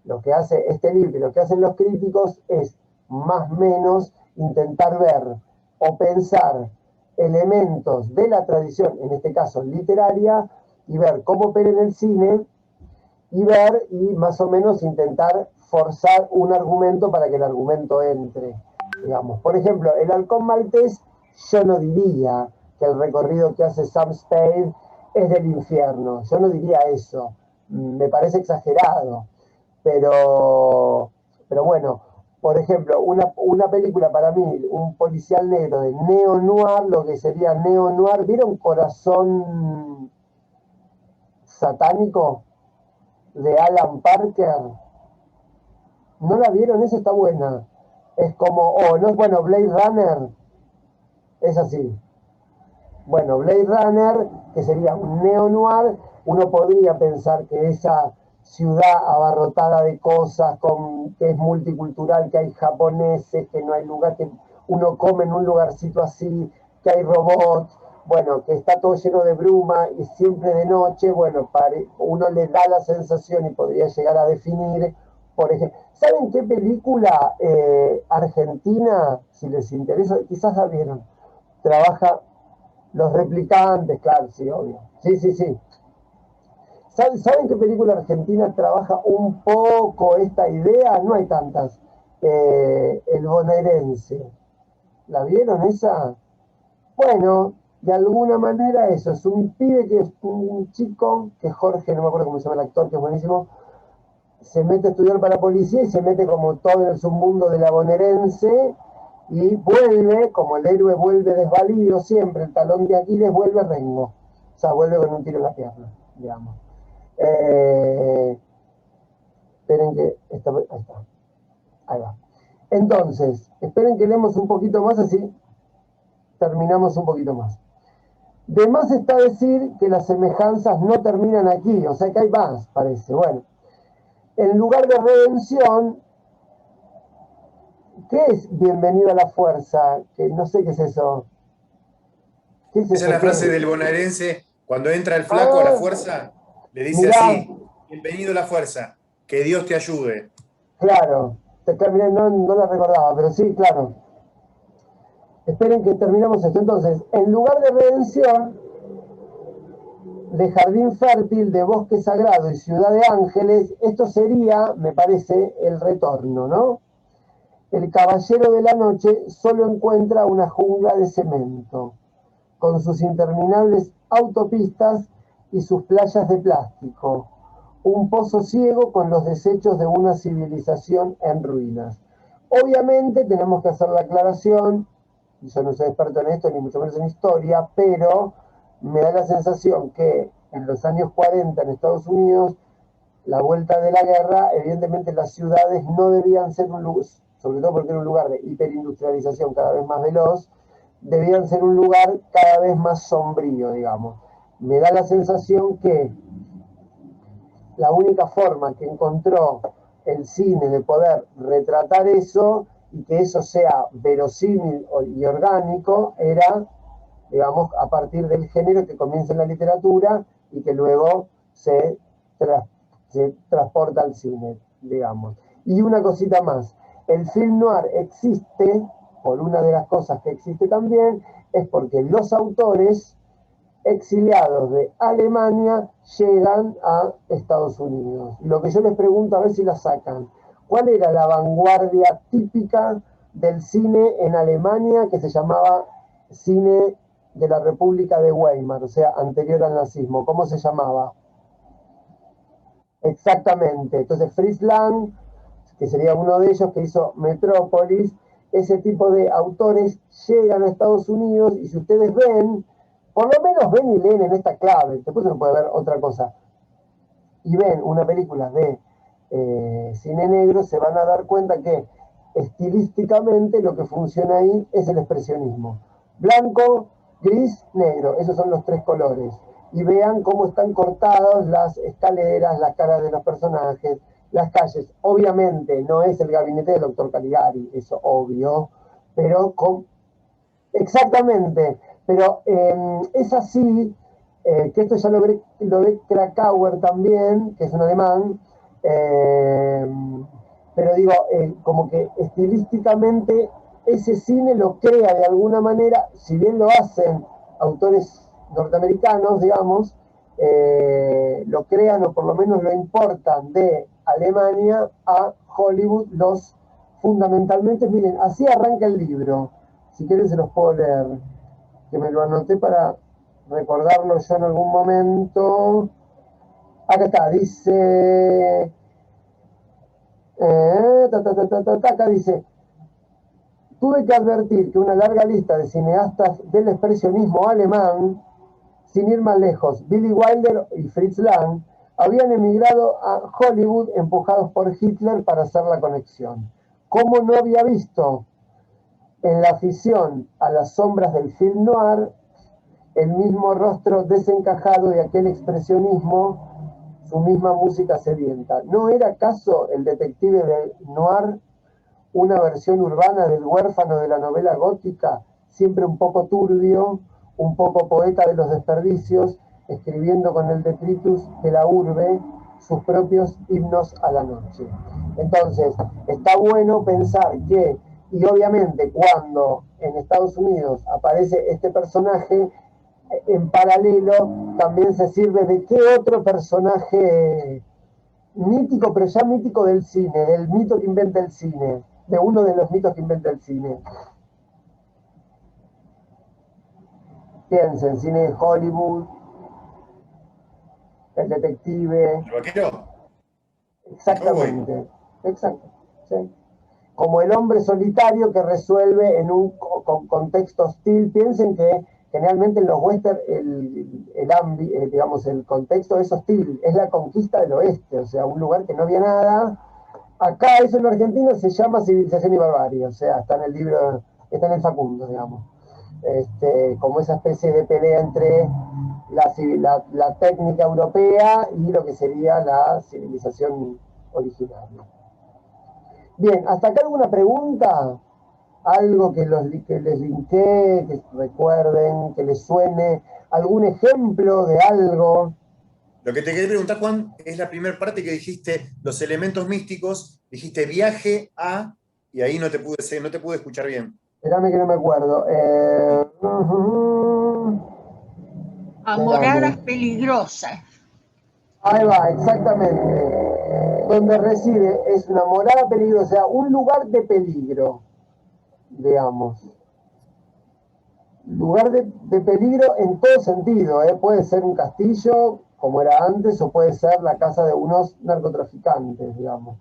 lo que hace este libro y lo que hacen los críticos es más o menos intentar ver o pensar elementos de la tradición, en este caso literaria, y ver cómo opera en el cine y ver y más o menos intentar forzar un argumento para que el argumento entre, digamos. Por ejemplo, el halcón maltés, yo no diría que el recorrido que hace Sam Spade es del infierno, yo no diría eso, me parece exagerado, pero bueno, por ejemplo, una película para mí, un policial negro de neo-noir, lo que sería neo-noir, ¿vieron Corazón Satánico? De Alan Parker. ¿No la vieron? Esa está buena. Es como, no es bueno, Blade Runner. Es así. Bueno, Blade Runner, que sería un neo-noir, uno podría pensar que esa ciudad abarrotada de cosas, que es multicultural, que hay japoneses, que no hay lugar, que uno come en un lugarcito así, que hay robots, bueno, que está todo lleno de bruma y siempre de noche, bueno, uno le da la sensación y podría llegar a definir, por ejemplo, ¿saben qué película argentina, si les interesa, quizás la vieron, trabaja Los Replicantes, claro, sí, obvio. Sí, sí, sí. ¿Saben qué película argentina trabaja un poco esta idea? No hay tantas. El bonaerense. ¿La vieron esa? Bueno, de alguna manera eso. Es un pibe que es un chico, que Jorge, no me acuerdo cómo se llama el actor, que es buenísimo, se mete a estudiar para la policía y se mete como todo en el submundo de la bonaerense y vuelve, como el héroe vuelve desvalido siempre, el talón de Aquiles vuelve rengo. O sea, vuelve con un tiro en la pierna, digamos. Esperen que... ahí está. Ahí va. Entonces, esperen que leemos un poquito más, así terminamos un poquito más. De más está decir que las semejanzas no terminan aquí, o sea que hay más, parece. Bueno, en lugar de redención, ¿qué es bienvenido a la fuerza? Que no sé qué es eso. ¿Qué es Esa es eso? la ¿Qué frase es? del bonaerense, cuando entra el flaco a la Ah, fuerza, le dice mirá, así, bienvenido a la fuerza, que Dios te ayude. claro. No, no la recordaba, pero sí, claro. Esperen que terminamos esto. Entonces, en lugar de redención, de jardín fértil, de bosque sagrado y ciudad de ángeles, esto sería, me parece, el retorno, ¿no? El caballero de la noche solo encuentra una jungla de cemento, con sus interminables autopistas y sus playas de plástico. Un pozo ciego con los desechos de una civilización en ruinas. Obviamente tenemos que hacer la aclaración, yo no soy experto en esto, ni mucho menos en historia, pero me da la sensación que en los años 40 en Estados Unidos, la vuelta de la guerra, evidentemente las ciudades no debían ser un lugar, sobre todo porque era un lugar de hiperindustrialización cada vez más veloz, debían ser un lugar cada vez más sombrío, digamos. Me da la sensación que la única forma que encontró el cine de poder retratar eso y que eso sea verosímil y orgánico era, digamos, a partir del género que comienza en la literatura y que luego se transporta al cine, digamos. Y una cosita más, el film noir existe, por una de las cosas que existe también, es porque los autores exiliados de Alemania llegan a Estados Unidos. Lo que yo les pregunto, a ver si la sacan, ¿cuál era la vanguardia típica del cine en Alemania que se llamaba cine de la República de Weimar, o sea, anterior al nazismo? ¿Cómo se llamaba? Exactamente. Entonces Fritz Lang, que sería uno de ellos que hizo Metrópolis, ese tipo de autores llegan a Estados Unidos y si ustedes ven, por lo menos ven y leen en esta clave, después uno puede ver otra cosa, y ven una película de cine negro, se van a dar cuenta que estilísticamente lo que funciona ahí es el expresionismo. Blanco, gris, negro, esos son los tres colores. Y vean cómo están cortadas las escaleras, las caras de los personajes, las calles. Obviamente no es el gabinete del doctor Caligari, eso obvio, pero exactamente, pero es así, que esto ya lo ve Krakauer también, que es un alemán, pero digo, como que estilísticamente ese cine lo crea de alguna manera, si bien lo hacen autores norteamericanos, digamos, lo crean o por lo menos lo importan de Alemania a Hollywood, los fundamentalmente, miren, así arranca el libro. Si quieren se los puedo leer, que me lo anoté para recordarlo yo en algún momento. Acá está, dice... acá dice, tuve que advertir que una larga lista de cineastas del expresionismo alemán, sin ir más lejos, Billy Wilder y Fritz Lang, habían emigrado a Hollywood empujados por Hitler para hacer la conexión. ¿Cómo no había visto en la afición a las sombras del film noir el mismo rostro desencajado de aquel expresionismo, su misma música sedienta? ¿No era acaso el detective del noir una versión urbana del huérfano de la novela gótica, siempre un poco turbio, un poco poeta de los desperdicios, escribiendo con el detritus de la urbe sus propios himnos a la noche? Entonces, está bueno pensar que, y obviamente cuando en Estados Unidos aparece este personaje, en paralelo también se sirve de qué otro personaje mítico, pero ya mítico del cine, del mito que inventa el cine, de uno de los mitos que inventa el cine. Piensen, cine de Hollywood, el detective. ¿El vaquero? Exactamente, exacto. ¿Sí? Como el hombre solitario que resuelve en un contexto hostil. Piensen que generalmente en los western digamos, el contexto es hostil, es la conquista del oeste, o sea, un lugar que no había nada. Acá eso en Argentina se llama Civilización y Barbarie, o sea, está en el libro, está en el Facundo, digamos. Como esa especie de pelea entre la técnica europea y lo que sería la civilización originaria. Bien, ¿hasta acá alguna pregunta? Algo que les linkee, que recuerden, que les suene, algún ejemplo de algo. Lo que te quería preguntar, Juan, es la primera parte que dijiste, los elementos místicos, dijiste viaje a, y ahí no te pude escuchar bien. Espérame que no me acuerdo. A moradas peligrosas. Ahí va, exactamente. Donde reside es una morada peligrosa, o sea, un lugar de peligro, digamos. lugar de peligro en todo sentido, ¿eh? Puede ser un castillo, como era antes, o puede ser la casa de unos narcotraficantes, digamos.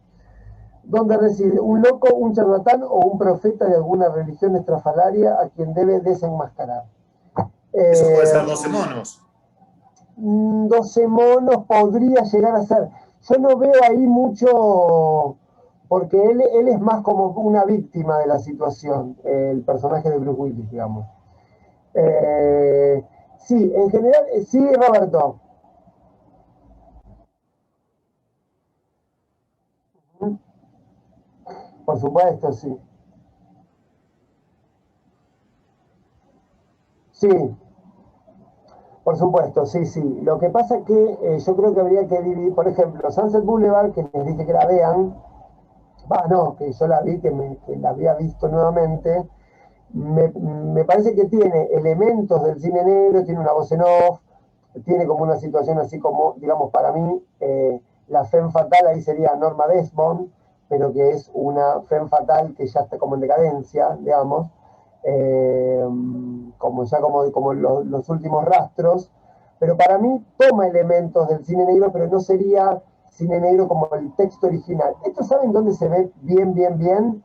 Donde reside un loco, un charlatán o un profeta de alguna religión estrafalaria a quien debe desenmascarar. Eso puede ser 12 monos. 12 monos podría llegar a ser. Yo no veo ahí mucho, porque él es más como una víctima de la situación, el personaje de Bruce Willis, digamos. Sí, en general, sí, Roberto. Por supuesto, sí. Sí, por supuesto, sí, sí. Lo que pasa es que yo creo que habría que dividir, por ejemplo, Sunset Boulevard, que les dije que la vean, no, que yo la vi, que la había visto nuevamente, me parece que tiene elementos del cine negro, tiene una voz en off, tiene como una situación así como, digamos, para mí, la femme fatal ahí sería Norma Desmond, pero que es una femme fatal que ya está como en decadencia, digamos, eh, como ya como los últimos rastros, pero para mí toma elementos del cine negro, pero no sería cine negro como el texto original. ¿Esto saben dónde se ve bien, bien, bien?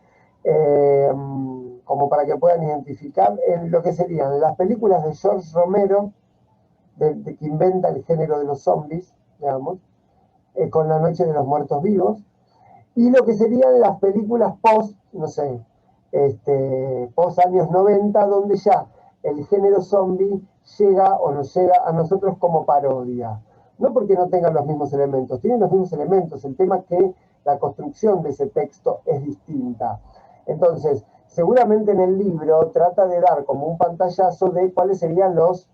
Como para que puedan identificar en lo que serían las películas de George Romero, de que inventa el género de los zombies, digamos, con La Noche de los Muertos Vivos, y lo que serían las películas post, no sé, post años 90, donde ya el género zombie llega o nos llega a nosotros como parodia. No porque no tengan los mismos elementos, tienen los mismos elementos, el tema es que la construcción de ese texto es distinta. Entonces, seguramente en el libro trata de dar como un pantallazo de cuáles serían los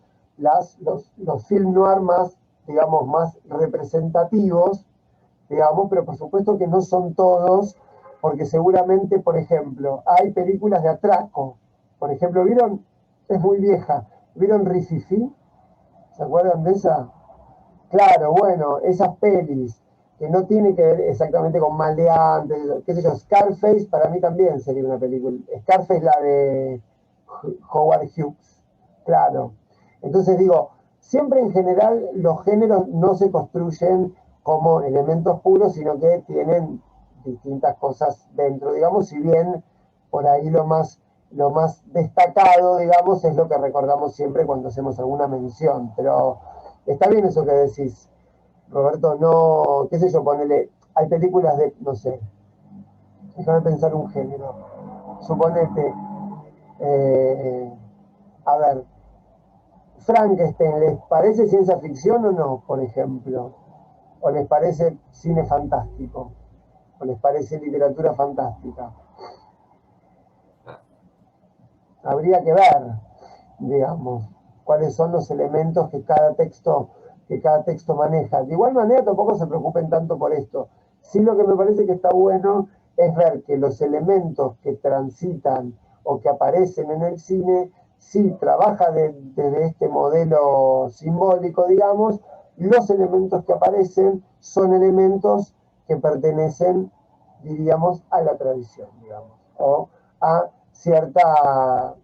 film noir más, digamos, más representativos, digamos, pero por supuesto que no son todos, porque seguramente, por ejemplo, hay películas de atraco. Por ejemplo, ¿vieron? Es muy vieja. ¿Vieron Rififi? ¿Se acuerdan de esa? Claro, bueno, esas pelis que no tienen que ver exactamente con maleantes, qué sé yo, Scarface para mí también sería una película. Scarface, la de Howard Hughes, claro. Entonces digo, siempre en general los géneros no se construyen como elementos puros, sino que tienen distintas cosas dentro, digamos, si bien por ahí lo más destacado, digamos, es lo que recordamos siempre cuando hacemos alguna mención, pero está bien eso que decís, Roberto, no, qué sé yo, ponele, hay películas de, no sé, déjame pensar un género, suponete, a ver, Frankenstein, ¿les parece ciencia ficción o no, por ejemplo? ¿O les parece cine fantástico? ¿O les parece literatura fantástica? Habría que ver, digamos, cuáles son los elementos que cada texto maneja. De igual manera tampoco se preocupen tanto por esto. Sí, lo que me parece que está bueno es ver que los elementos que transitan o que aparecen en el cine, sí trabaja desde este modelo simbólico, digamos, los elementos que aparecen son elementos que pertenecen, diríamos, a la tradición, digamos, o a cierta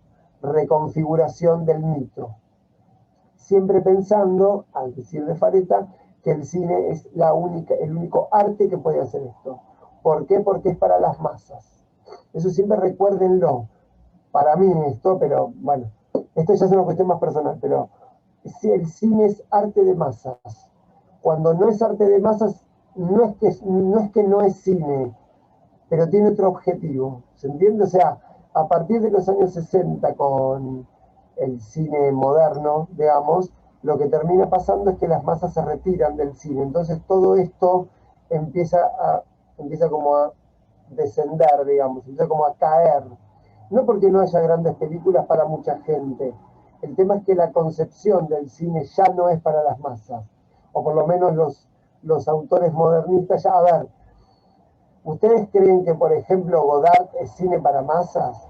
reconfiguración del mito. Siempre pensando, al decir de Fareta, que el cine es el único arte que puede hacer esto. ¿Por qué? Porque es para las masas. Eso siempre recuérdenlo. Para mí esto, pero bueno, esto ya es una cuestión más personal, pero si el cine es arte de masas. Cuando no es arte de masas, no es que no es cine, pero tiene otro objetivo. ¿Se entiende? O sea, a partir de los años 60 con el cine moderno, digamos, lo que termina pasando es que las masas se retiran del cine. Entonces todo esto empieza como a descender, digamos, empieza como a caer. No porque no haya grandes películas para mucha gente. El tema es que la concepción del cine ya no es para las masas. O por lo menos los autores modernistas ya, a ver, ¿ustedes creen que, por ejemplo, Godard es cine para masas?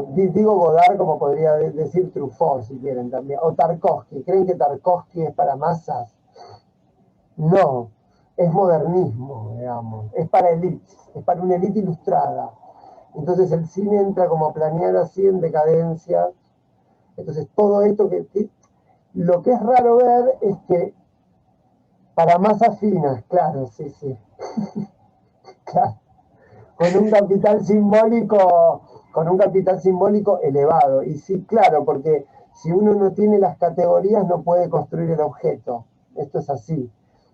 Digo Godard como podría decir Truffaut, si quieren también. O Tarkovsky. ¿Creen que Tarkovsky es para masas? No. Es modernismo, digamos. Es para élites. Es para una élite ilustrada. Entonces el cine entra como a planear así en decadencia. Entonces todo esto lo que es raro ver es que para masas finas, claro, sí, sí. Claro, con un capital simbólico elevado. Y sí, claro, porque si uno no tiene las categorías no puede construir el objeto. Esto es así.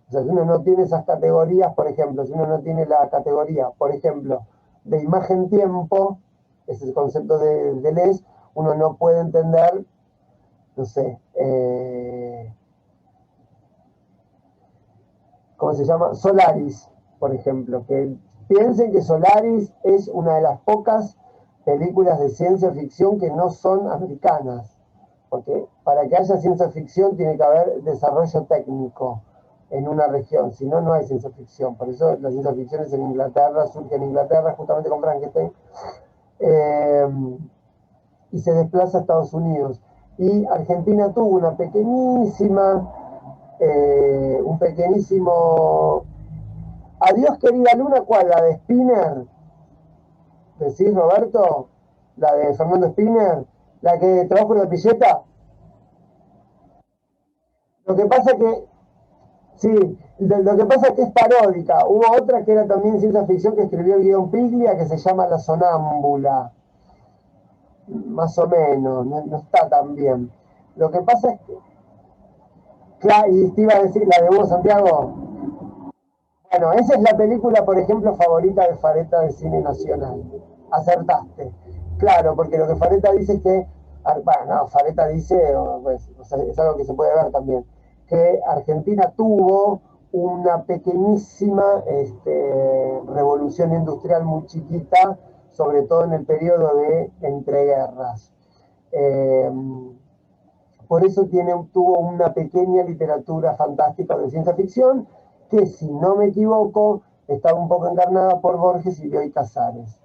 O sea, si uno no tiene esas categorías, por ejemplo, si uno no tiene la categoría, por ejemplo, de imagen-tiempo, ese es el concepto de Deleuze, uno no puede entender, no sé, ¿cómo se llama? Solaris, por ejemplo, que piensen que Solaris es una de las pocas películas de ciencia ficción que no son americanas, porque para que haya ciencia ficción tiene que haber desarrollo técnico en una región, si no, no hay ciencia ficción. Por eso la ciencia ficción es en Inglaterra, surge en Inglaterra justamente con Frankenstein, eh, y se desplaza a Estados Unidos. Y Argentina tuvo una pequeñísima, un pequeñísimo Adiós querida luna, ¿cuál? ¿La de Spinner? ¿Decís, Roberto? ¿La de Fernando Spinner? ¿La que trabajó con la pilleta? Lo que pasa que, sí, lo que pasa es que es paródica. Hubo otra que era también ciencia ficción que escribió el guión Piglia que se llama La Sonámbula. Más o menos, no, no está tan bien. Lo que pasa es que, claro, y te iba a decir, la de Hugo Santiago. Bueno, esa es la película, por ejemplo, favorita de Fareta de cine nacional. Acertaste. Claro, porque lo que Fareta dice es que, bueno, no, Fareta dice, pues, o sea, es algo que se puede ver también, que Argentina tuvo una pequeñísima revolución industrial muy chiquita, sobre todo en el periodo de entreguerras. Eh, por eso tuvo una pequeña literatura fantástica de ciencia ficción, que si no me equivoco, estaba un poco encarnada por Borges y Bioy Casares.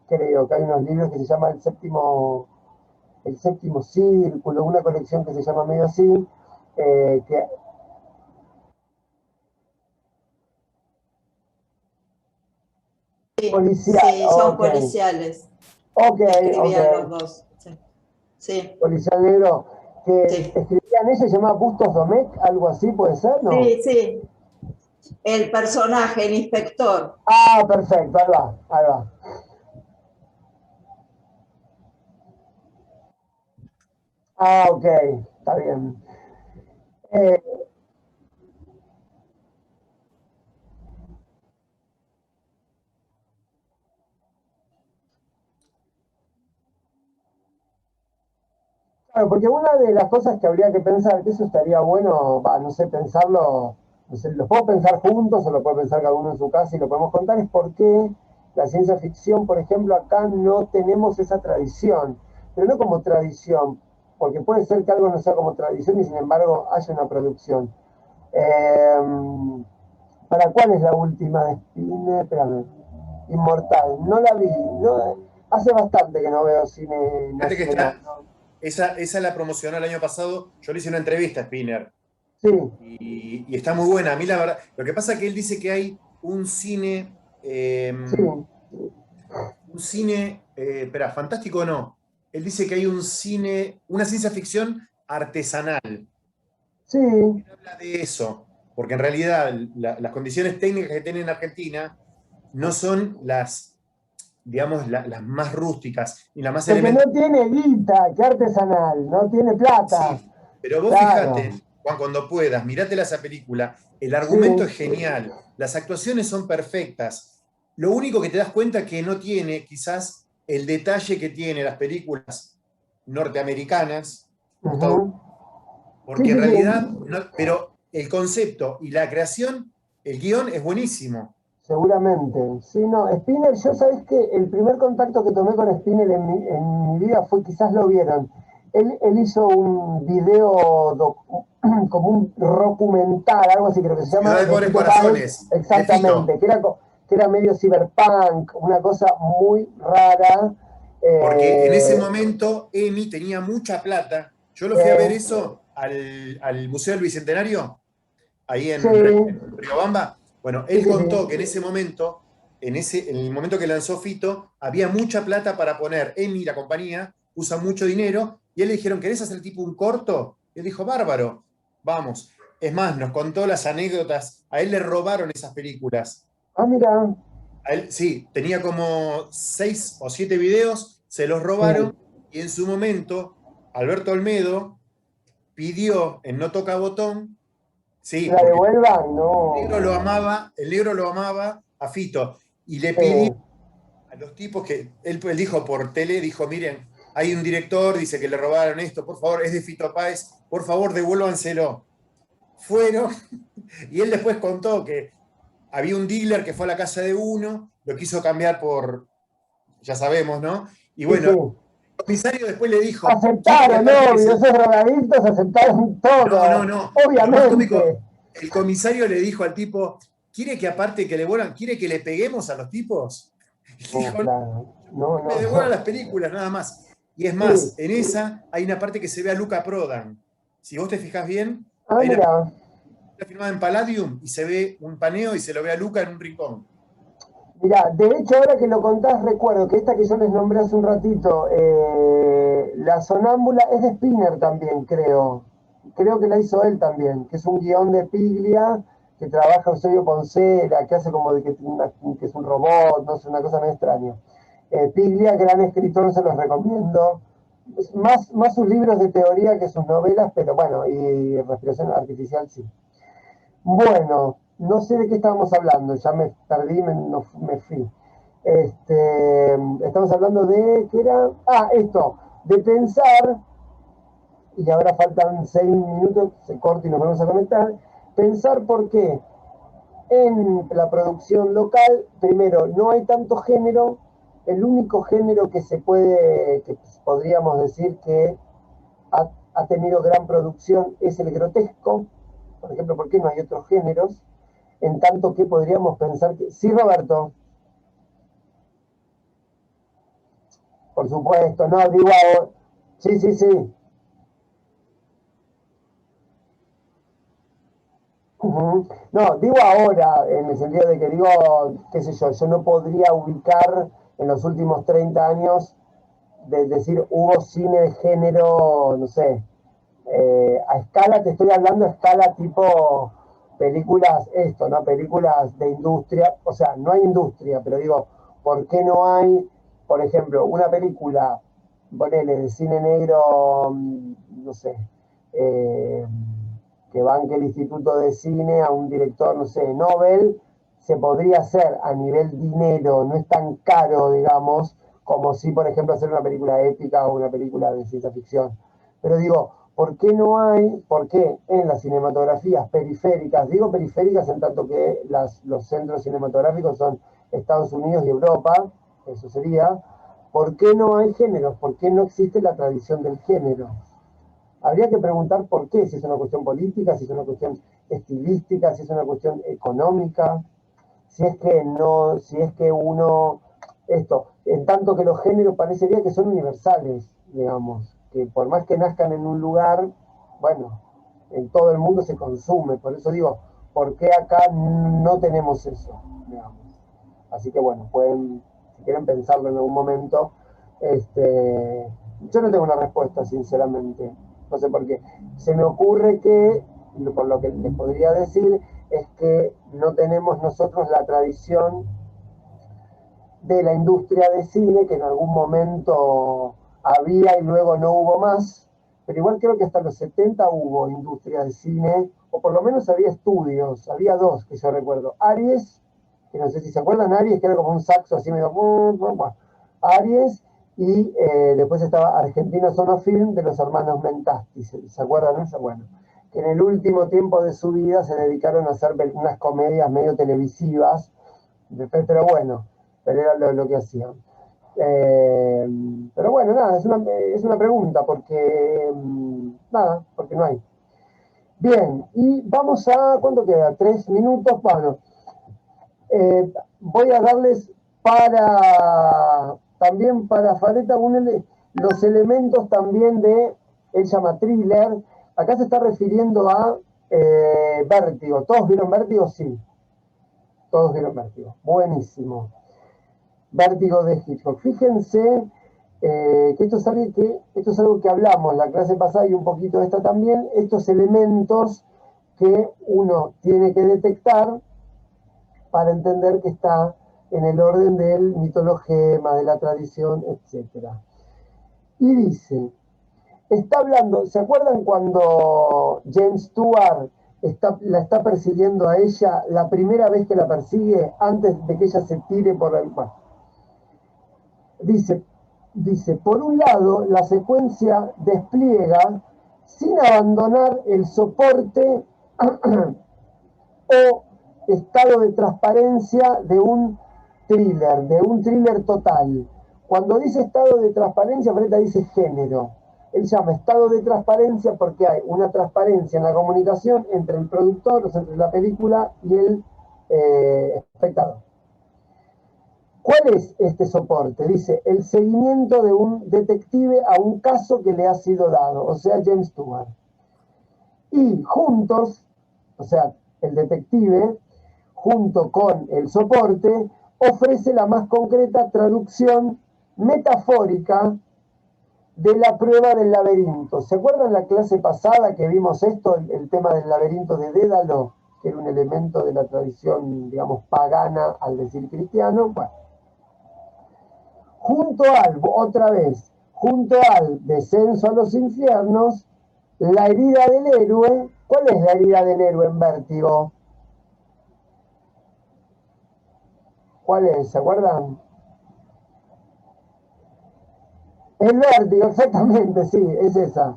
Creo que hay unos libros que se llaman el séptimo Círculo, una colección que se llama medio así, que policial, Sí, son ok. policiales. Ok, Escribían ok. los dos. Sí. Sí. Policial negro, que Sí. escribían ella, se llamaba Bustos Domecq, algo así, ¿puede ser? ¿No? Sí, sí. El personaje, el inspector. Ah, perfecto, ahí va, ahí va. Ah, ok, está bien. Eh, claro, porque una de las cosas que habría que pensar, que eso estaría bueno, no sé, pensarlo, no sé, lo puedo pensar juntos o lo puede pensar cada uno en su casa y lo podemos contar, es por qué la ciencia ficción, por ejemplo, acá no tenemos esa tradición, pero no como tradición, porque puede ser que algo no sea como tradición y sin embargo haya una producción. Eh, ¿Para cuál es la última de Spinner? Espérame. Inmortal. No la vi. No, hace bastante que no veo cine Fíjate que nacional. esa la promocionó el año pasado. Yo le hice una entrevista a Spinner Sí, y está muy buena. A mí, la verdad, lo que pasa es que él dice que hay un cine, sí, espera, fantástico o no. Él dice que hay un cine, una ciencia ficción artesanal. sí. Él habla de eso, porque en realidad las condiciones técnicas que tiene en Argentina no son las, digamos, las más rústicas y las más Porque no elementales. tiene guita, que artesanal, no tiene plata. Sí, pero vos Claro, fijate, Juan, cuando puedas, mirátela esa película. El sí, argumento es genial, las actuaciones son perfectas. Lo único que te das cuenta es que no tiene quizás el detalle que tiene las películas norteamericanas o estadounidenses, ujú. Sí, porque en sí, realidad, sí. pero el concepto y la creación, el guión es buenísimo. Seguramente. Sí, no, Spinner, yo sabes que el primer contacto que tomé con Spinner en mi vida fue, quizás lo vieron. Él hizo un video como un documental, algo así creo que se llama, Ciudad de de Pobres Fito Páez, Corazones, de exactamente, Fito, que era medio cyberpunk, una cosa muy rara. porque en ese Eh, momento Emi tenía mucha plata. Yo lo fui a ver eh, eso al Museo del Bicentenario ahí sí, en Riobamba. Bueno, sí, él sí, contó sí. que en ese momento en el momento que lanzó Fito, había mucha plata para poner. Emi, la compañía, usa mucho dinero, y él le dijeron, ¿querés hacer tipo un corto? Y él dijo, bárbaro, vamos. Es más, nos contó las anécdotas. A él le robaron esas películas. Ah, mira. A él, sí, tenía como 6 o 7 videos, se los robaron, y en su momento, Alberto Olmedo pidió en No Toca Botón, sí, ¿La porque devuelvan? No. el negro lo amaba a Fito, y le pidió Sí. a los tipos que él dijo por tele, dijo, miren, hay un director, dice que le robaron esto, por favor, es de Fito Páez, por favor, devuélvanselo. Fueron, y él después contó que había un dealer que fue a la casa de uno, lo quiso cambiar por, ya sabemos, ¿no? Y Sí, bueno, sí. el comisario después le dijo, quiere que Aceptaron, aparte que obvio, se... esos drogadictos aceptaron todo. No. Lo más cómico, Obviamente. el comisario le dijo al tipo, ¿quiere que aparte que le vuelan, quiere que le peguemos a los tipos? Y No, dijo, claro. No, me no, devuelvan no. las películas, nada más. Y es más, Sí. en esa hay una parte que se ve a Luca Prodan. Si vos te fijas bien, Ah, hay una mira. película filmada en Palladium y se ve un paneo y se lo ve a Luca en un rincón. Mira, de hecho, ahora que lo contás, recuerdo que esta que yo les nombré hace un ratito, La Sonámbula, es de Spinner también, creo. Creo que la hizo él también, que es un guión de Piglia, que trabaja Eusebio Poncela, que hace como de que es un robot, no sé, una cosa muy extraña. Piglia, gran escritor, se los recomiendo. Más sus libros de teoría que sus novelas, pero bueno, y respiración artificial sí. Bueno, no sé de qué estábamos hablando, ya me perdí, me fui. Estamos hablando de, ¿qué era? Ah, esto, de pensar, y ahora faltan 6 minutos, se corta y nos vamos a conectar, pensar por qué en la producción local, primero, no hay tanto género, el único género que que podríamos decir que ha tenido gran producción es el grotesco, por ejemplo, ¿por qué no hay otros géneros? En tanto que podríamos pensar que... Sí, Roberto, por supuesto, no, digo ahora... Sí, sí, sí. Ujú. No, digo ahora, en el sentido de que digo, qué sé yo no podría ubicar en los últimos 30 años, de decir, hubo cine de género, no sé, a escala, te estoy hablando a escala tipo películas, esto, ¿no? Películas de industria, o sea, no hay industria, pero digo, ¿por qué no hay, por ejemplo, una película, ponele, de cine negro, no sé, eh, que banque el Instituto de Cine a un director, no sé, Nobel, se podría hacer a nivel dinero, no es tan caro, digamos, como si, por ejemplo, hacer una película épica o una película de ciencia ficción. Pero digo, ¿por qué no hay, por qué en las cinematografías periféricas, digo periféricas en tanto que los centros cinematográficos son Estados Unidos y Europa, eso sería, ¿por qué no hay géneros? ¿Por qué no existe la tradición del género? Habría que preguntar por qué, si es una cuestión política, si es una cuestión estilística, si es una cuestión económica, si es que no, si es que uno, esto, en tanto que los géneros parecería que son universales, digamos, que por más que nazcan en un lugar, bueno, en todo el mundo se consume, por eso digo, ¿por qué acá no tenemos eso? Digamos. Así que bueno, pueden, si quieren pensarlo en algún momento, yo no tengo una respuesta, sinceramente, no sé por qué. Se me ocurre que, por lo que les podría decir, es que no tenemos nosotros la tradición de la industria de cine, que en algún momento había y luego no hubo más, pero igual creo que hasta los 70 hubo industria de cine, o por lo menos había estudios, había dos que yo recuerdo. Aries, que no sé si se acuerdan, Aries, que era como un saxo así medio... Aries, y después estaba Argentina Sonofilm de los hermanos Mentasti, ¿se acuerdan eso? Bueno, que en el último tiempo de su vida se dedicaron a hacer unas comedias medio televisivas, pero bueno, pero era lo que hacían. Pero bueno, nada, es una pregunta, porque nada, porque no hay. Bien, y vamos a, ¿cuánto queda? 3 minutos. Bueno, voy a darles también para Fareta los elementos también de, él llama thriller. Acá se está refiriendo a Vértigo. ¿Todos vieron Vértigo? Sí. Todos vieron Vértigo. Buenísimo. Vértigo de Hitchcock. Fíjense que esto es algo que hablamos la clase pasada y un poquito esta también, estos elementos que uno tiene que detectar para entender que está en el orden del mitologema, de la tradición, etc. Y dice, está hablando, ¿se acuerdan cuando James Stewart la está persiguiendo a ella la primera vez que la persigue, antes de que ella se tire por el... Bueno, dice, por un lado, la secuencia despliega sin abandonar el soporte o estado de transparencia de un thriller total. Cuando dice estado de transparencia, Freta dice género. Él llama estado de transparencia porque hay una transparencia en la comunicación entre el productor, o sea, entre la película y el espectador. ¿Cuál es este soporte? Dice, el seguimiento de un detective a un caso que le ha sido dado, o sea, James Stewart. Y juntos, o sea, el detective, junto con el soporte, ofrece la más concreta traducción metafórica de la prueba del laberinto. ¿Se acuerdan la clase pasada que vimos esto, el tema del laberinto de Dédalo, que era un elemento de la tradición, digamos, pagana al decir cristiano? Bueno, junto al descenso a los infiernos, la herida del héroe. ¿Cuál es la herida del héroe en Vértigo? ¿Cuál es? ¿Se acuerdan? El Vértigo, exactamente, sí, es esa.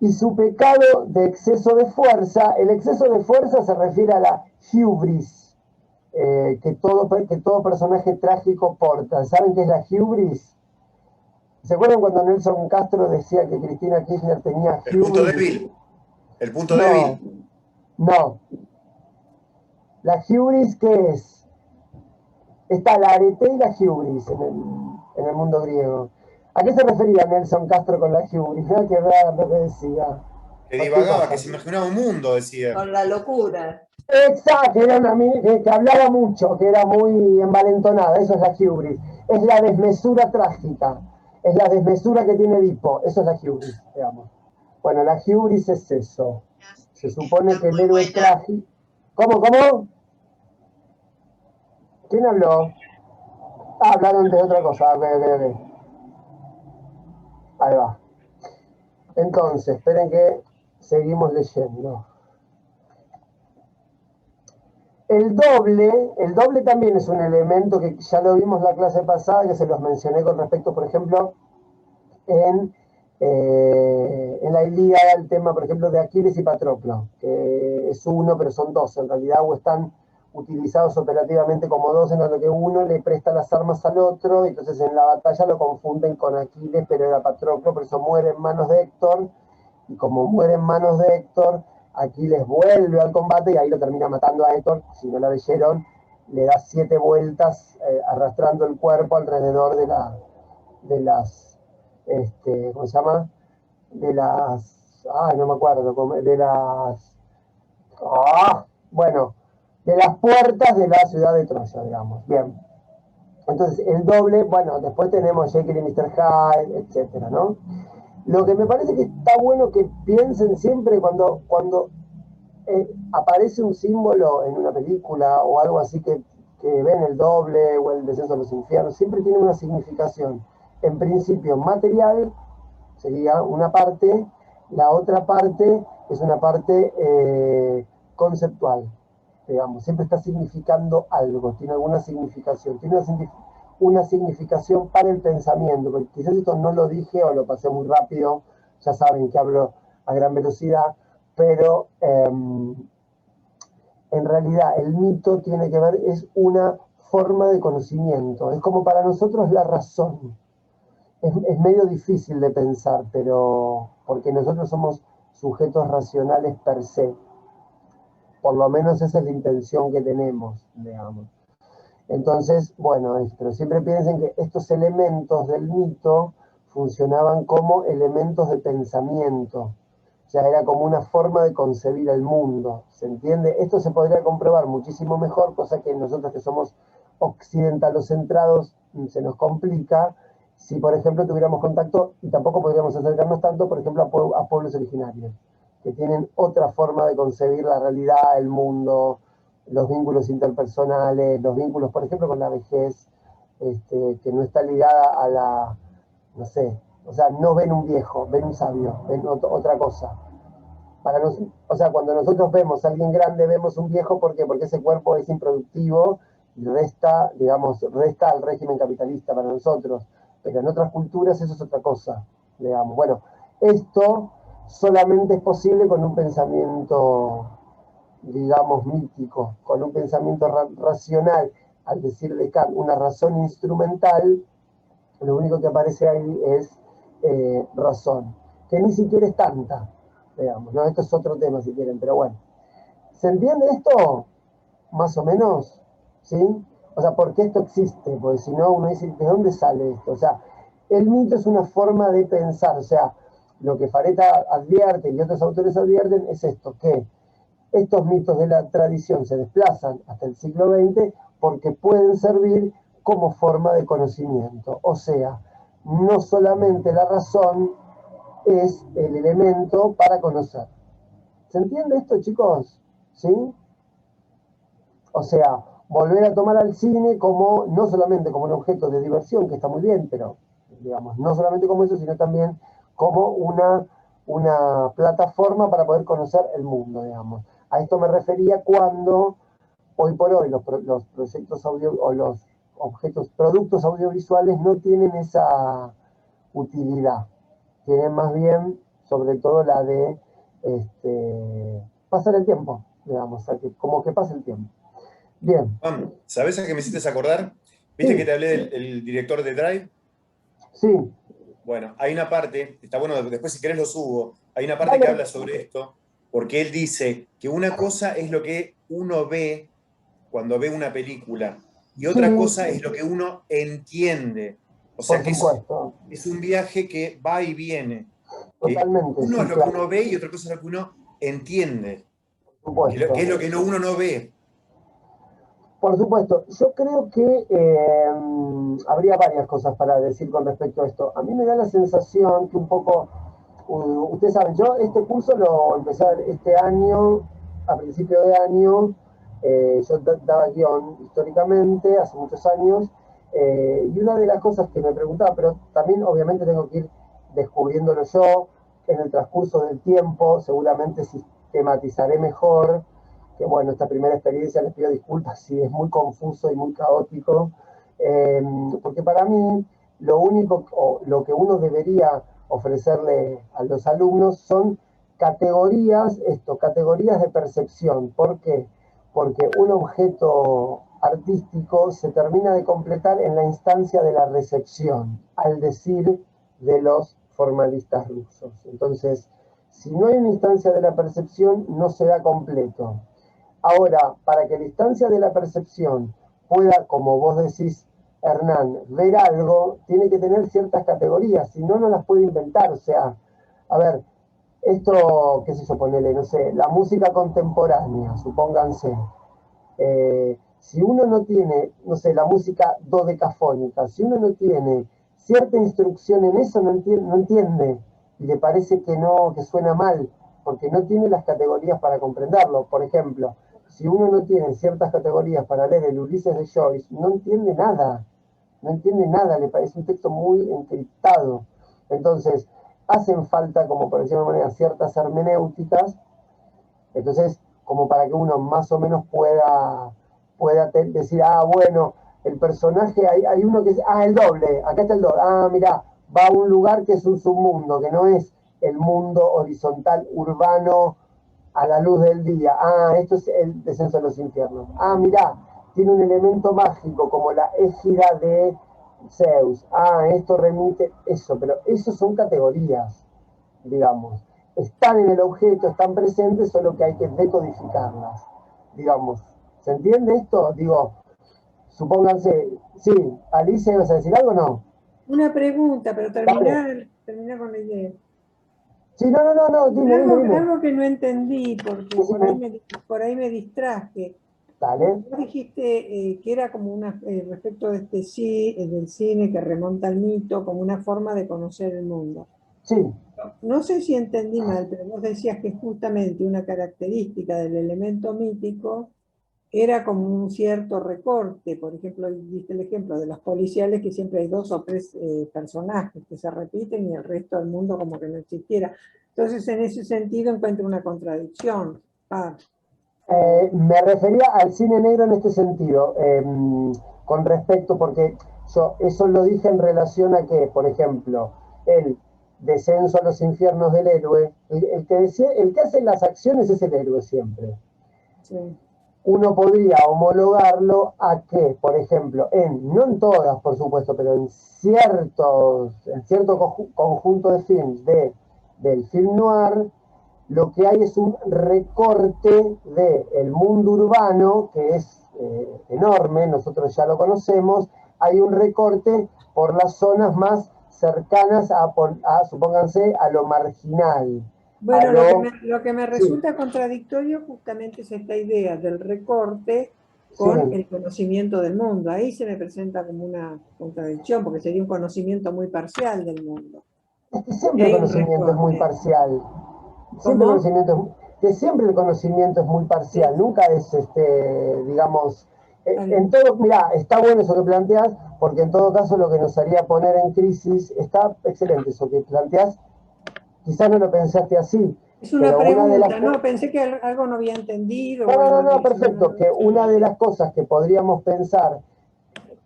Y su pecado de exceso de fuerza, el exceso de fuerza se refiere a la hubris, que todo personaje trágico porta. ¿Saben qué es la hubris? ¿Se acuerdan cuando Nelson Castro decía que Cristina Kirchner tenía hubris? El punto débil. El punto No, débil. no. ¿La hubris qué es? Está la arete y la hubris en el mundo griego. ¿A qué se refería Nelson Castro con la hubris? Nada que ver lo que decía. Que divagaba, que se imaginaba un mundo, decía. Con la locura. Exacto, era una que hablaba mucho, que era muy envalentonada, eso es la hubris. Es la desmesura trágica, es la desmesura que tiene Edipo, eso es la hubris, digamos. Bueno, la hubris es eso. Se supone que el héroe trágico... ¿Cómo? ¿Quién habló? Ah, hablaron de otra cosa, ok. Ahí va. Entonces, esperen que seguimos leyendo. El doble también es un elemento que ya lo vimos la clase pasada, que se los mencioné con respecto, por ejemplo, en la Ilíada, el tema, por ejemplo, de Aquiles y Patroclo, que es uno, pero son dos, en realidad, o están utilizados operativamente como dos, en lo que uno le presta las armas al otro, y entonces en la batalla lo confunden con Aquiles, pero era Patroclo, por eso muere en manos de Héctor, y como muere en manos de Héctor, Aquiles vuelve al combate y ahí lo termina matando a Héctor. Si no la leyeron, le da 7 vueltas arrastrando el cuerpo alrededor de las, ¿cómo se llama? De las, no me acuerdo, bueno, de las puertas de la ciudad de Troya, digamos. Bien. Entonces, el doble, bueno, después tenemos Jekyll y Mr. Hyde, etcétera, ¿no? Lo que me parece que está bueno que piensen siempre cuando aparece un símbolo en una película o algo así que ven el doble o el descenso a los infiernos, siempre tiene una significación. En principio material sería una parte, la otra parte es una parte conceptual, digamos, siempre está significando algo, tiene alguna significación, tiene una significación para el pensamiento, porque quizás esto no lo dije o lo pasé muy rápido, ya saben que hablo a gran velocidad, pero en realidad el mito tiene que ver, es una forma de conocimiento, es como para nosotros la razón. Es medio difícil de pensar, pero porque nosotros somos sujetos racionales per se. Por lo menos esa es la intención que tenemos, digamos. Entonces, bueno, pero siempre piensen que estos elementos del mito funcionaban como elementos de pensamiento. O sea, era como una forma de concebir el mundo, ¿se entiende? Esto se podría comprobar muchísimo mejor, cosa que nosotros que somos occidentalocentrados se nos complica, si por ejemplo tuviéramos contacto, y tampoco podríamos acercarnos tanto, por ejemplo, a pueblos originarios, que tienen otra forma de concebir la realidad, el mundo, los vínculos interpersonales, los vínculos, por ejemplo, con la vejez, que no está ligada a la, no sé, o sea, no ven un viejo, ven un sabio, ven otra cosa. O sea, cuando nosotros vemos a alguien grande, vemos un viejo, ¿por qué? Porque ese cuerpo es improductivo y resta, digamos, resta al régimen capitalista para nosotros. Pero en otras culturas eso es otra cosa, digamos. Bueno, esto solamente es posible con un pensamiento, digamos, mítico, con un pensamiento racional. Al decir de Kant, una razón instrumental, lo único que aparece ahí es razón, que ni siquiera es tanta, digamos, ¿no? Esto es otro tema si quieren, pero bueno. ¿Se entiende esto? Más o menos, ¿sí? O sea, ¿por qué esto existe? Porque si no, uno dice, ¿de dónde sale esto? O sea, el mito es una forma de pensar, o sea, lo que Fareta advierte y otros autores advierten es esto, que estos mitos de la tradición se desplazan hasta el siglo XX porque pueden servir como forma de conocimiento. O sea, no solamente la razón es el elemento para conocer. ¿Se entiende esto, chicos? ¿Sí? O sea, volver a tomar al cine como, no solamente como un objeto de diversión, que está muy bien, pero, digamos, no solamente como eso, sino también como una plataforma para poder conocer el mundo, digamos. A esto me refería cuando, hoy por hoy, los proyectos audio o los objetos, productos audiovisuales no tienen esa utilidad. Tienen más bien, sobre todo, la de pasar el tiempo, digamos, o sea, que, como que pasa el tiempo. Bien. Juan, ¿sabés a qué me hiciste acordar? ¿Viste Sí. que te hablé del director de Drive? Sí. Bueno, hay una parte, está bueno, después si querés lo subo, hay una parte Dale. que habla sobre esto, porque él dice que una cosa es lo que uno ve cuando ve una película y otra Sí, cosa es lo que uno entiende. O sea por que supuesto. es un viaje que va y viene, que Totalmente, uno sí, es lo que claro. uno ve y otra cosa es lo que uno entiende, Por que es lo supuesto. que uno no ve. Por supuesto. Yo creo que habría varias cosas para decir con respecto a esto. A mí me da la sensación que un poco, ustedes saben, yo este curso lo empecé a dar este año, a principio de año, yo daba guión históricamente, hace muchos años, y una de las cosas que me preguntaba, pero también obviamente tengo que ir descubriéndolo yo en el transcurso del tiempo, seguramente sistematizaré mejor, que bueno, esta primera experiencia les pido disculpas si es muy confuso y muy caótico, porque para mí lo único, o lo que uno debería ofrecerle a los alumnos son categorías de percepción. ¿Por qué? Porque un objeto artístico se termina de completar en la instancia de la recepción, al decir de los formalistas rusos. Entonces, si no hay una instancia de la percepción, no se da completo. Ahora, para que la instancia de la percepción pueda, como vos decís, Hernán, ver algo, tiene que tener ciertas categorías, si no, no las puede inventar. O sea, a ver, esto, qué sé yo, ponele, no sé, la música contemporánea, supónganse. Si uno no tiene, no sé, la música dodecafónica, si uno no tiene cierta instrucción en eso, no entiende y le parece que no, que suena mal, porque no tiene las categorías para comprenderlo. Por ejemplo, si uno no tiene ciertas categorías para leer el Ulises de Joyce, no entiende nada, no entiende nada, le parece un texto muy encriptado. Entonces, hacen falta, como por decirlo de manera, ciertas hermenéuticas, entonces, como para que uno más o menos pueda decir, ah, bueno, el personaje, hay uno que es, ah, el doble, acá está el doble, ah, mira, va a un lugar que es un submundo, que no es el mundo horizontal urbano a la luz del día, ah, esto es el descenso de los infiernos, ah, mira, tiene un elemento mágico como la égida de Zeus, ah, esto remite eso, pero eso son categorías, digamos, están en el objeto, están presentes, solo que hay que decodificarlas, digamos. ¿Se entiende esto? Digo, supónganse, sí, Alicia, ¿ibas a decir algo o no? Una pregunta, pero Dale. termina con la idea. Sí, no, dime, Algo que no entendí, porque por ahí me distraje. Dale. Vos dijiste que era como una, respecto de del cine que remonta al mito, como una forma de conocer el mundo. Sí, No sé si entendí mal, pero vos decías que justamente una característica del elemento mítico era como un cierto recorte. Por ejemplo, diste el ejemplo de los policiales, que siempre hay 2 o 3 personajes que se repiten y el resto del mundo como que no existiera. Entonces, en ese sentido encuentro una contradicción. Me refería al cine negro en este sentido, con respecto, porque yo eso lo dije en relación a que, por ejemplo, el descenso a los infiernos del héroe, el que hace las acciones es el héroe siempre. Sí. Uno podría homologarlo a que, por ejemplo, no en todas, por supuesto, pero en cierto conjunto de films del film noir, lo que hay es un recorte del mundo urbano, que es enorme, nosotros ya lo conocemos, hay un recorte por las zonas más cercanas supónganse, a lo marginal. Bueno, lo que me Sí. resulta contradictorio justamente es esta idea del recorte con Sí. el conocimiento del mundo. Ahí se me presenta como una contradicción, porque sería un conocimiento muy parcial del mundo. Es que siempre el conocimiento es muy parcial. Siempre el conocimiento es muy parcial, Sí. nunca es, digamos, en todo, mira, está bueno eso que planteas, porque en todo caso lo que nos haría poner en crisis, está excelente eso que planteas, quizás no lo pensaste así, Es una pero pregunta, no, pensé que algo no había entendido. No, perfecto, que una de las cosas que podríamos pensar,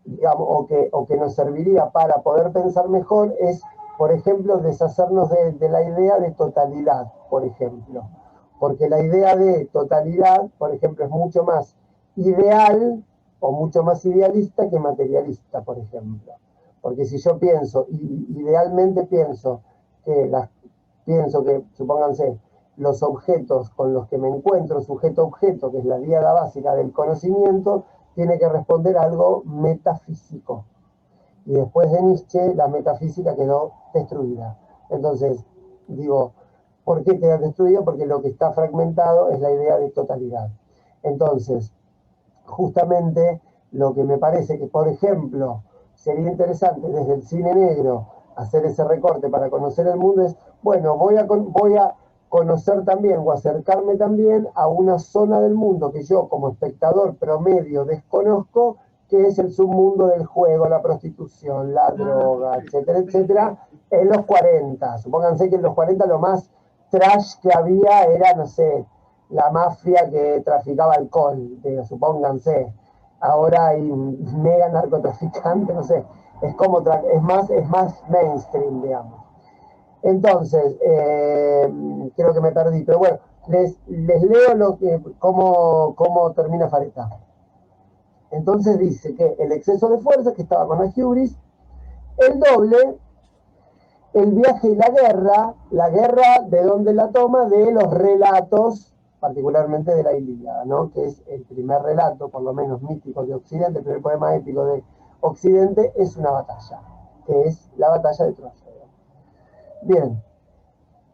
digamos, o que nos serviría para poder pensar mejor es, por ejemplo, deshacernos de la idea de totalidad, por ejemplo. Porque la idea de totalidad, por ejemplo, es mucho más ideal o mucho más idealista que materialista, por ejemplo. Porque si yo pienso, idealmente pienso que, supónganse, los objetos con los que me encuentro, sujeto-objeto, que es la diada básica del conocimiento, tiene que responder a algo metafísico. Y después de Nietzsche, la metafísica quedó destruida. Entonces, digo, ¿por qué queda destruida? Porque lo que está fragmentado es la idea de totalidad. Entonces, justamente lo que me parece que, por ejemplo, sería interesante desde el cine negro hacer ese recorte para conocer el mundo es, bueno, voy a conocer también o acercarme también a una zona del mundo que yo como espectador promedio desconozco, que es el submundo del juego, la prostitución, la droga, etcétera, etcétera, en los 40. Supónganse que en los 40 lo más trash que había era, no sé, la mafia que traficaba alcohol, supónganse. Ahora hay mega narcotraficantes, no sé, es más mainstream, digamos. Entonces, creo que me perdí, pero bueno, les leo cómo termina Fareta. Entonces dice que el exceso de fuerza, que estaba con la hubris, el doble, el viaje y la guerra de donde la toma de los relatos, particularmente de la Ilíada, ¿no? Que es el primer relato, por lo menos mítico de Occidente, el primer poema épico de Occidente, es una batalla, que es la batalla de Troya. Bien,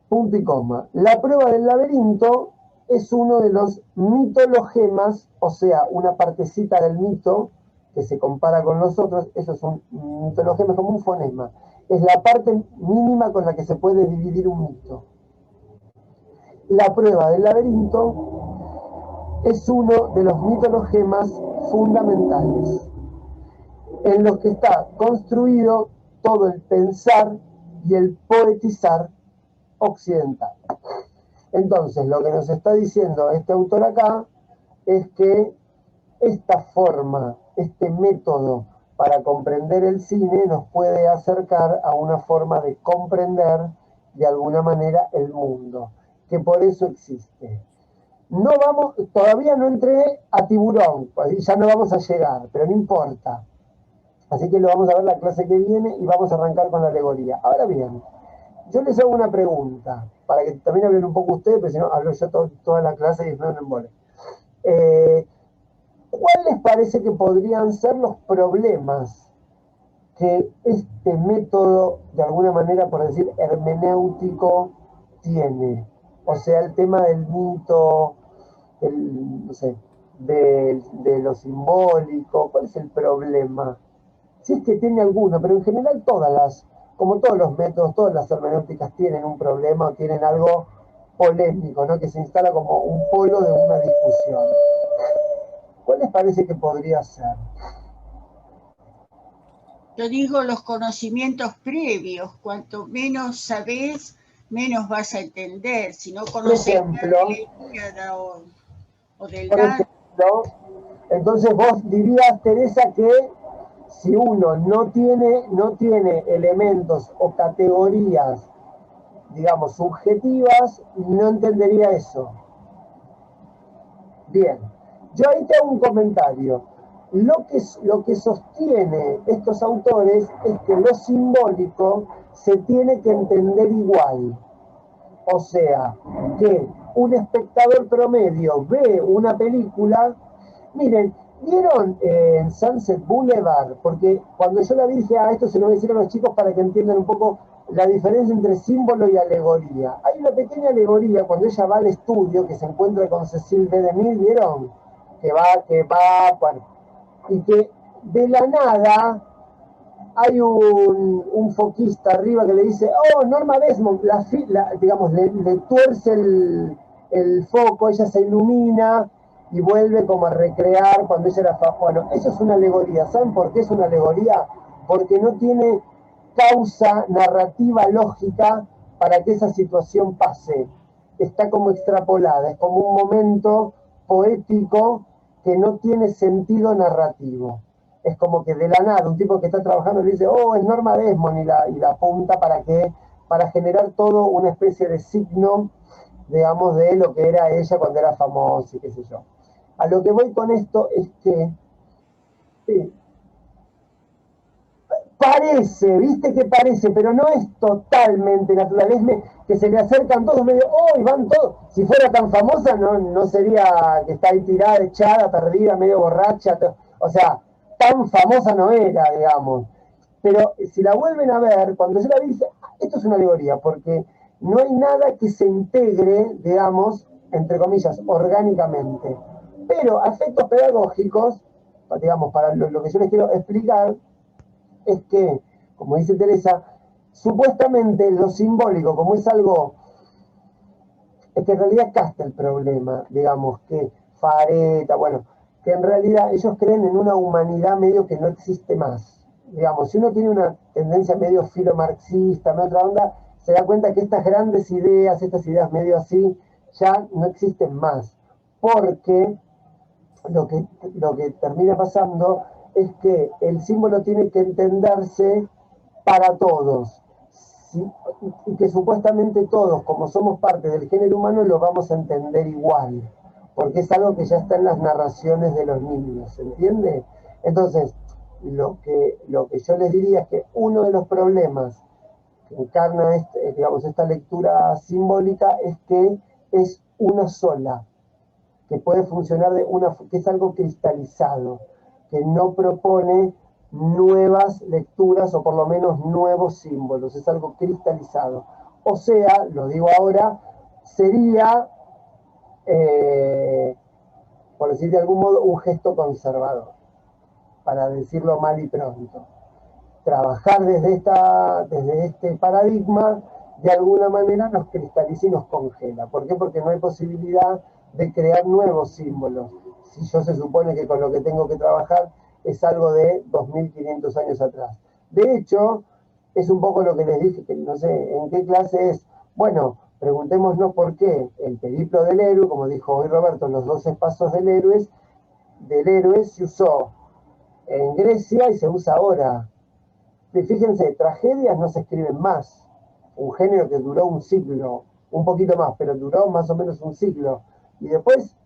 punto y coma. La prueba del laberinto es uno de los mitologemas, o sea, una partecita del mito que se compara con los otros, eso es un mitologema, como un fonema. Es la parte mínima con la que se puede dividir un mito. La prueba del laberinto es uno de los mitologemas fundamentales, en los que está construido todo el pensar y el poetizar occidental. Entonces, lo que nos está diciendo este autor acá es que esta forma, este método para comprender el cine nos puede acercar a una forma de comprender de alguna manera el mundo, que por eso existe. Todavía no entré a Tiburón, ya no vamos a llegar, pero no importa. Así que lo vamos a ver la clase que viene y vamos a arrancar con la alegoría. Ahora bien, yo les hago una pregunta, para que también hablen un poco ustedes, porque si no hablo yo toda la clase y no me embole. ¿Cuál les parece que podrían ser los problemas que este método, de alguna manera, por decir, hermenéutico, tiene? O sea, el tema del mito, no sé, de lo simbólico, ¿cuál es el problema? Si es que tiene alguno, pero en general como todos los métodos, todas las hermenéuticas tienen un problema o tienen algo polémico, ¿no? Que se instala como un polo de una discusión. ¿Cuál les parece que podría ser? Yo digo los conocimientos previos. Cuanto menos sabés, menos vas a entender. Si no Por conoces ejemplo, nada de la Ilíada o del por Dante, ejemplo, entonces vos dirías, Teresa, que si uno no tiene elementos o categorías, digamos, subjetivas, no entendería eso. Bien, yo ahí tengo un comentario. Lo que sostiene estos autores es que lo simbólico se tiene que entender igual. O sea, que un espectador promedio ve una película. Miren, ¿vieron en Sunset Boulevard? Porque cuando yo la vi dije, esto se lo voy a decir a los chicos para que entiendan un poco la diferencia entre símbolo y alegoría. Hay una pequeña alegoría cuando ella va al estudio, que se encuentra con Cecil B. DeMille, ¿vieron? Bueno, y que de la nada hay un foquista arriba que le dice, oh, Norma Desmond, digamos, le tuerce el foco, ella se ilumina y vuelve como a recrear cuando ella era bueno, eso es una alegoría. ¿Saben por qué es una alegoría? Porque no tiene causa narrativa lógica para que esa situación pase. Está como extrapolada, es como un momento poético que no tiene sentido narrativo. Es como que de la nada, un tipo que está trabajando le dice, oh, es Norma Desmond, y la apunta para generar todo una especie de signo, digamos, de lo que era ella cuando era famosa y qué sé yo. A lo que voy con esto es que sí, parece, viste que parece, pero no es totalmente natural. Que se le acercan todos medio, oh, y van todos. Si fuera tan famosa, no sería que está ahí tirada, echada, perdida, medio borracha. O sea, tan famosa no era, digamos. Pero si la vuelven a ver, cuando yo la vi, dije, esto es una alegoría, porque no hay nada que se integre, digamos, entre comillas, orgánicamente. Pero a efectos pedagógicos, digamos, para lo que yo les quiero explicar, es que, como dice Teresa, supuestamente lo simbólico, como es algo, es que en realidad acá está el problema, digamos, que Fareta, bueno, que en realidad ellos creen en una humanidad medio que no existe más. Digamos, si uno tiene una tendencia medio filomarxista, medio otra onda, se da cuenta que estas grandes ideas, estas ideas medio así, ya no existen más. Porque lo que termina pasando es que el símbolo tiene que entenderse para todos. ¿Sí? Y que supuestamente todos, como somos parte del género humano, lo vamos a entender igual, porque es algo que ya está en las narraciones de los niños, ¿se entiende? Entonces, lo que yo les diría es que uno de los problemas que encarna digamos, esta lectura simbólica es que es una sola, que puede funcionar que es algo cristalizado, que no propone nuevas lecturas o por lo menos nuevos símbolos, es algo cristalizado. O sea, lo digo ahora, sería, por decir de algún modo, un gesto conservador, para decirlo mal y pronto. Trabajar desde este paradigma, de alguna manera nos cristaliza y nos congela. ¿Por qué? Porque no hay posibilidad de crear nuevos símbolos. Si yo se supone que con lo que tengo que trabajar es algo de 2500 años atrás. De hecho, es un poco lo que les dije, que no sé en qué clase es. Bueno, preguntémonos por qué el periplo del héroe, como dijo hoy Roberto, los 12 pasos del héroe se usó en Grecia y se usa ahora. Fíjense, tragedias no se escriben más. Un género que duró un siglo, un poquito más, pero duró más o menos un siglo. Y después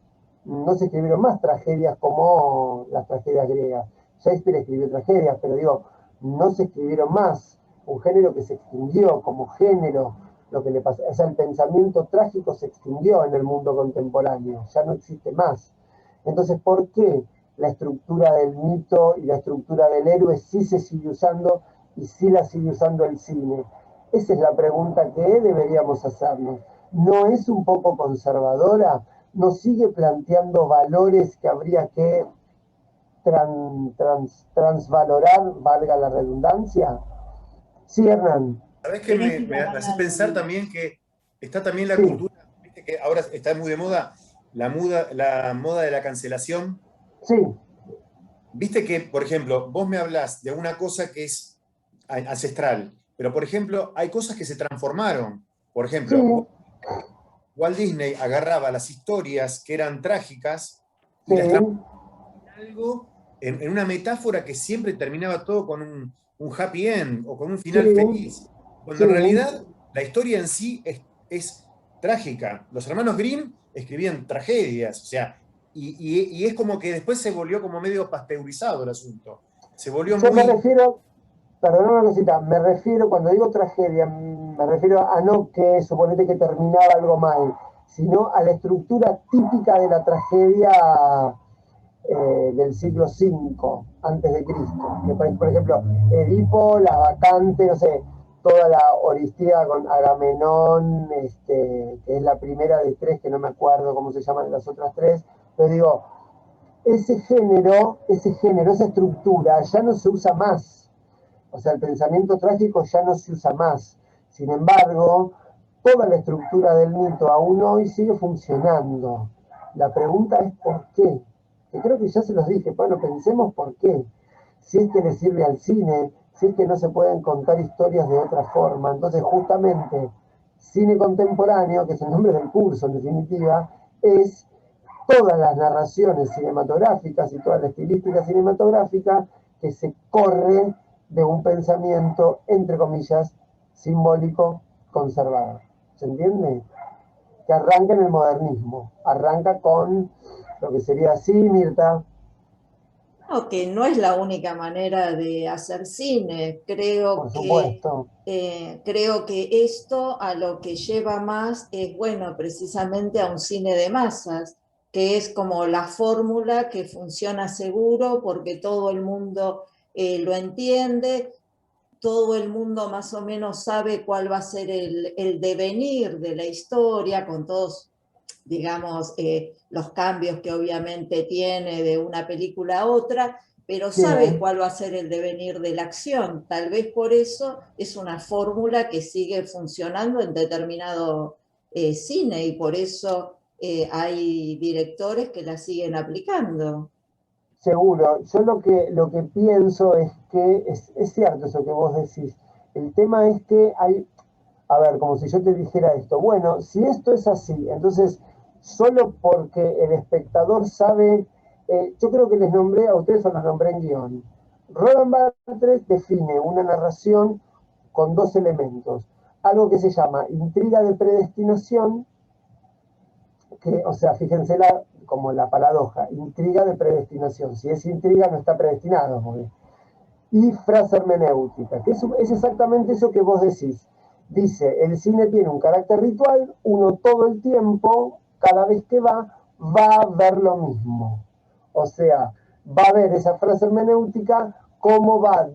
no se escribieron más tragedias como las tragedias griegas. Shakespeare escribió tragedias, pero digo, no se escribieron más. Un género que se extinguió como género. Lo que le pasa, o sea, el pensamiento trágico se extinguió en el mundo contemporáneo, ya no existe más. Entonces, ¿por qué la estructura del mito y la estructura del héroe sí se sigue usando y sí la sigue usando el cine? Esa es la pregunta que deberíamos hacernos. ¿No es un poco conservadora? ¿Nos sigue planteando valores que habría que transvalorar, valga la redundancia? Sí, Hernán. ¿Sabés que ¿Querés ir me a hace pensar también que está también la Sí, cultura, viste que ahora está muy de moda, la moda de la cancelación? sí, Viste que, por ejemplo, vos me hablás de una cosa que es ancestral, pero por ejemplo, hay cosas que se transformaron. Por sí, ejemplo, Walt Disney agarraba las historias que eran trágicas y sí, las transformaba en algo, en una metáfora que siempre terminaba todo con un happy end o con un sí, final feliz, cuando sí, en realidad la historia en sí es trágica. Los hermanos Grimm escribían tragedias, o sea, y es como que después se volvió como medio pasteurizado el asunto. Se volvió Yo me muy... refiero, perdón una cosita, me refiero, cuando digo tragedia, me refiero a no que suponete que terminaba algo mal, sino a la estructura típica de la tragedia del siglo V antes de Cristo. Que por ejemplo, Edipo, la vacante, no sé, toda la Oristía con Agamenón, que es la primera de tres, que no me acuerdo cómo se llaman las otras tres, pero digo, esa estructura ya no se usa más. O sea, el pensamiento trágico ya no se usa más. Sin embargo, toda la estructura del mito aún hoy sigue funcionando. La pregunta es ¿por qué? Que creo que ya se los dije. Bueno, pensemos por qué. Si es que le sirve al cine, si es que no se pueden contar historias de otra forma. Entonces, justamente, cine contemporáneo, que es el nombre del curso en definitiva, es todas las narraciones cinematográficas y toda la estilística cinematográfica que se corre de un pensamiento, entre comillas, simbólico, conservador. ¿Se entiende? Que arranca en el modernismo, arranca con lo que sería así, Mirta. No, que no es la única manera de hacer cine. Por supuesto. Creo que esto a lo que lleva más es, bueno, precisamente a un cine de masas, que es como la fórmula que funciona seguro porque todo el mundo lo entiende, todo el mundo más o menos sabe cuál va a ser el devenir de la historia, con todos, digamos, los cambios que obviamente tiene de una película a otra, pero Sí, sabe cuál va a ser el devenir de la acción. Tal vez por eso es una fórmula que sigue funcionando en determinado cine y por eso hay directores que la siguen aplicando. seguro. Yo lo que pienso es que es cierto eso que vos decís. El tema es que hay, a ver, como si yo te dijera esto, bueno, si esto es así, entonces, solo porque el espectador sabe, yo creo que les nombré, a ustedes o los nombré en guión. Roland Barthes define una narración con dos elementos, algo que se llama intriga de predestinación, que, o sea, fíjense como la paradoja, intriga de predestinación. Si es intriga, no está predestinado. Y frase hermenéutica, que es exactamente eso que vos decís. Dice, el cine tiene un carácter ritual, uno todo el tiempo, cada vez que va a ver lo mismo. O sea, va a ver esa frase hermenéutica, cómo va,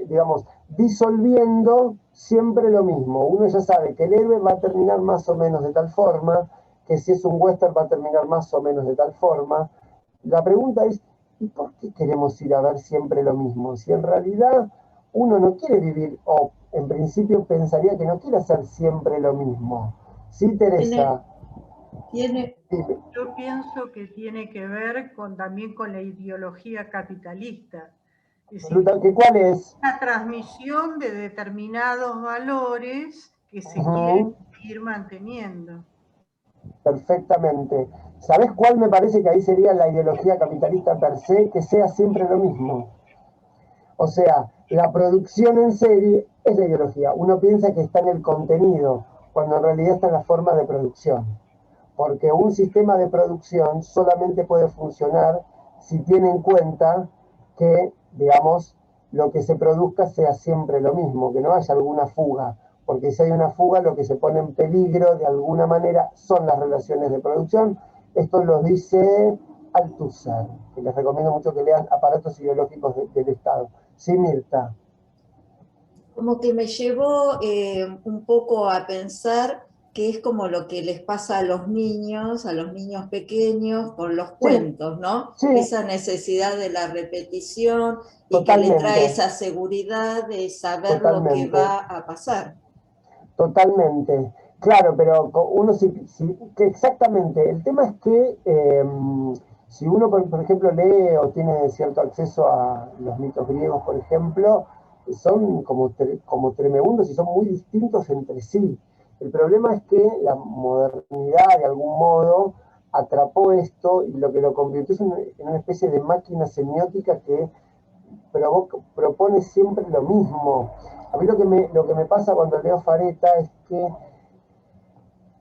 digamos, disolviendo siempre lo mismo. Uno ya sabe que el héroe va a terminar más o menos de tal forma, que si es un western va a terminar más o menos de tal forma. La pregunta es, ¿y por qué queremos ir a ver siempre lo mismo? Si en realidad uno no quiere vivir, o en principio pensaría que no quiere hacer siempre lo mismo. Sí, Tiene, Teresa. tiene, Dime. Yo pienso que tiene que ver también con la ideología capitalista. Es decir, ¿Cuál es? la transmisión de determinados valores que se quieren Ujú, seguir manteniendo. perfectamente. ¿Sabés cuál me parece que ahí sería la ideología capitalista per se? Que sea siempre lo mismo. O sea, la producción en serie es la ideología. Uno piensa que está en el contenido, cuando en realidad está en la forma de producción. Porque un sistema de producción solamente puede funcionar si tiene en cuenta que, digamos, lo que se produzca sea siempre lo mismo, que no haya alguna fuga. Porque si hay una fuga, lo que se pone en peligro de alguna manera son las relaciones de producción. Esto lo dice Althusser, que les recomiendo mucho que lean Aparatos Ideológicos del Estado. Sí, Mirta. como que me llevó un poco a pensar que es como lo que les pasa a los niños pequeños con los cuentos, ¿no? Sí. Esa necesidad de la repetición y que le trae esa seguridad de saber lo que va a pasar. Totalmente. Claro, pero uno que exactamente. El tema es que si uno, por ejemplo, lee o tiene cierto acceso a los mitos griegos, por ejemplo, son como tremendos y son muy distintos entre sí. El problema es que la modernidad, de algún modo, atrapó esto y lo que lo convirtió en una especie de máquina semiótica que propone siempre lo mismo. A mí lo que me pasa cuando leo Fareta es que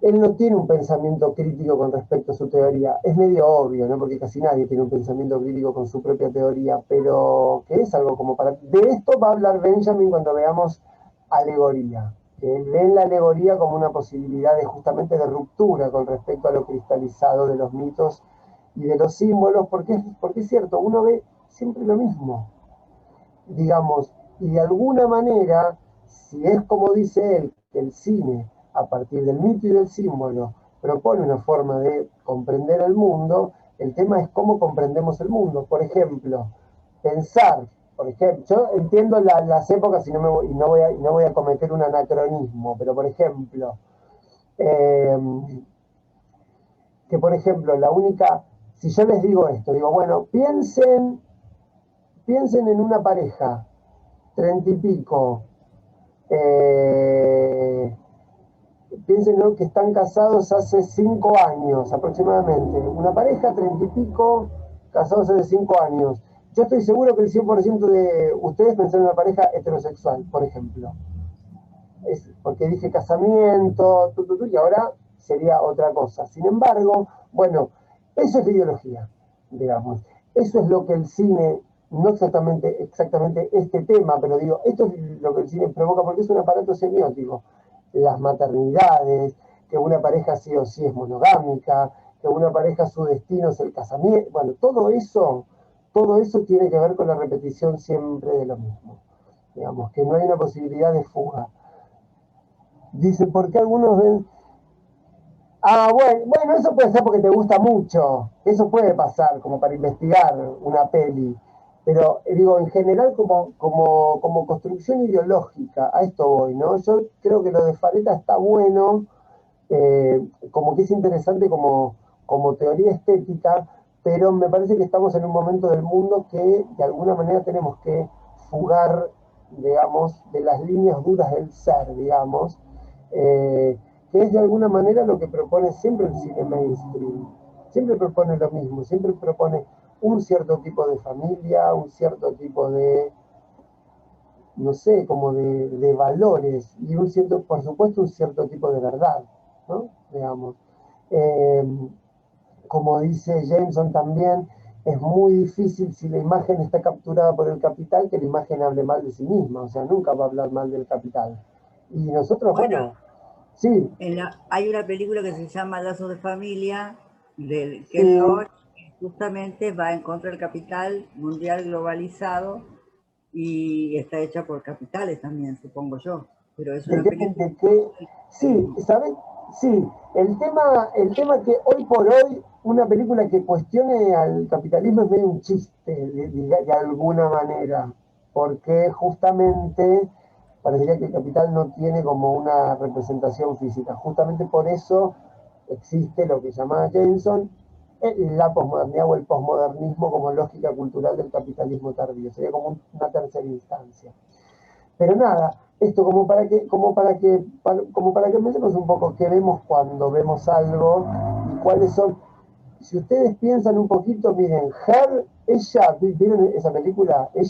él no tiene un pensamiento crítico con respecto a su teoría. Es medio obvio, ¿no? Porque casi nadie tiene un pensamiento crítico con su propia teoría, pero que es algo como para... De esto va a hablar Benjamin cuando veamos alegoría. Que él ve la alegoría como una posibilidad justamente de ruptura con respecto a lo cristalizado de los mitos y de los símbolos, porque es cierto, uno ve siempre lo mismo, digamos, y de alguna manera, si es como dice él, que el cine, a partir del mito y del símbolo, propone una forma de comprender el mundo, el tema es cómo comprendemos el mundo. Por ejemplo, yo entiendo las épocas y no voy a cometer un anacronismo, pero por ejemplo, que por ejemplo, si yo les digo esto, digo, bueno, piensen en una pareja, 30 y pico, piensen, ¿no?, que están casados hace 5 años aproximadamente. Una pareja, 30 y pico, casados hace 5 años. Yo estoy seguro que el 100% de ustedes pensaron en una pareja heterosexual, por ejemplo. Es porque dije casamiento, y ahora sería otra cosa. Sin embargo, bueno, eso es la ideología, digamos. Eso es lo que el cine, no exactamente este tema, pero digo, esto es lo que el cine provoca porque es un aparato semiótico. Las maternidades, que una pareja sí o sí es monogámica, que una pareja su destino es el casamiento. Bueno, todo eso tiene que ver con la repetición siempre de lo mismo. Digamos, que no hay una posibilidad de fuga. Dicen, ¿por qué algunos ven? Ah, bueno, eso puede ser porque te gusta mucho. Eso puede pasar, como para investigar una peli. Pero digo, en general, como construcción ideológica, a esto voy, ¿no? Yo creo que lo de Fareta está bueno, como que es interesante como teoría estética, pero me parece que estamos en un momento del mundo que de alguna manera tenemos que fugar, digamos, de las líneas duras del ser, digamos, que es de alguna manera lo que propone siempre el cine mainstream. Siempre propone lo mismo, siempre propone un cierto tipo de familia, un cierto tipo de, no sé, como de valores y por supuesto, un cierto tipo de verdad, ¿no? Digamos. Como dice Jameson también, es muy difícil si la imagen está capturada por el capital que la imagen hable mal de sí misma, o sea, nunca va a hablar mal del capital. Y nosotros, bueno, sí. Hay una película que se llama Lazos de Familia, del Ken Sí. Loach, que justamente va en contra del capital mundial globalizado y está hecha por capitales también, supongo yo. Pero es una película... Sí, ¿sabes? Sí, el tema que hoy por hoy una película que cuestione al capitalismo es medio un chiste, de alguna manera, porque justamente parecería que el capital no tiene como una representación física. Justamente por eso existe lo que llamaba Jameson la posmodernidad o el posmodernismo como lógica cultural del capitalismo tardío. Sería como una tercera instancia. Pero nada, esto como para que pensemos un poco qué vemos cuando vemos algo y cuáles son. Si ustedes piensan un poquito, miren, ¿vieron esa película? Her,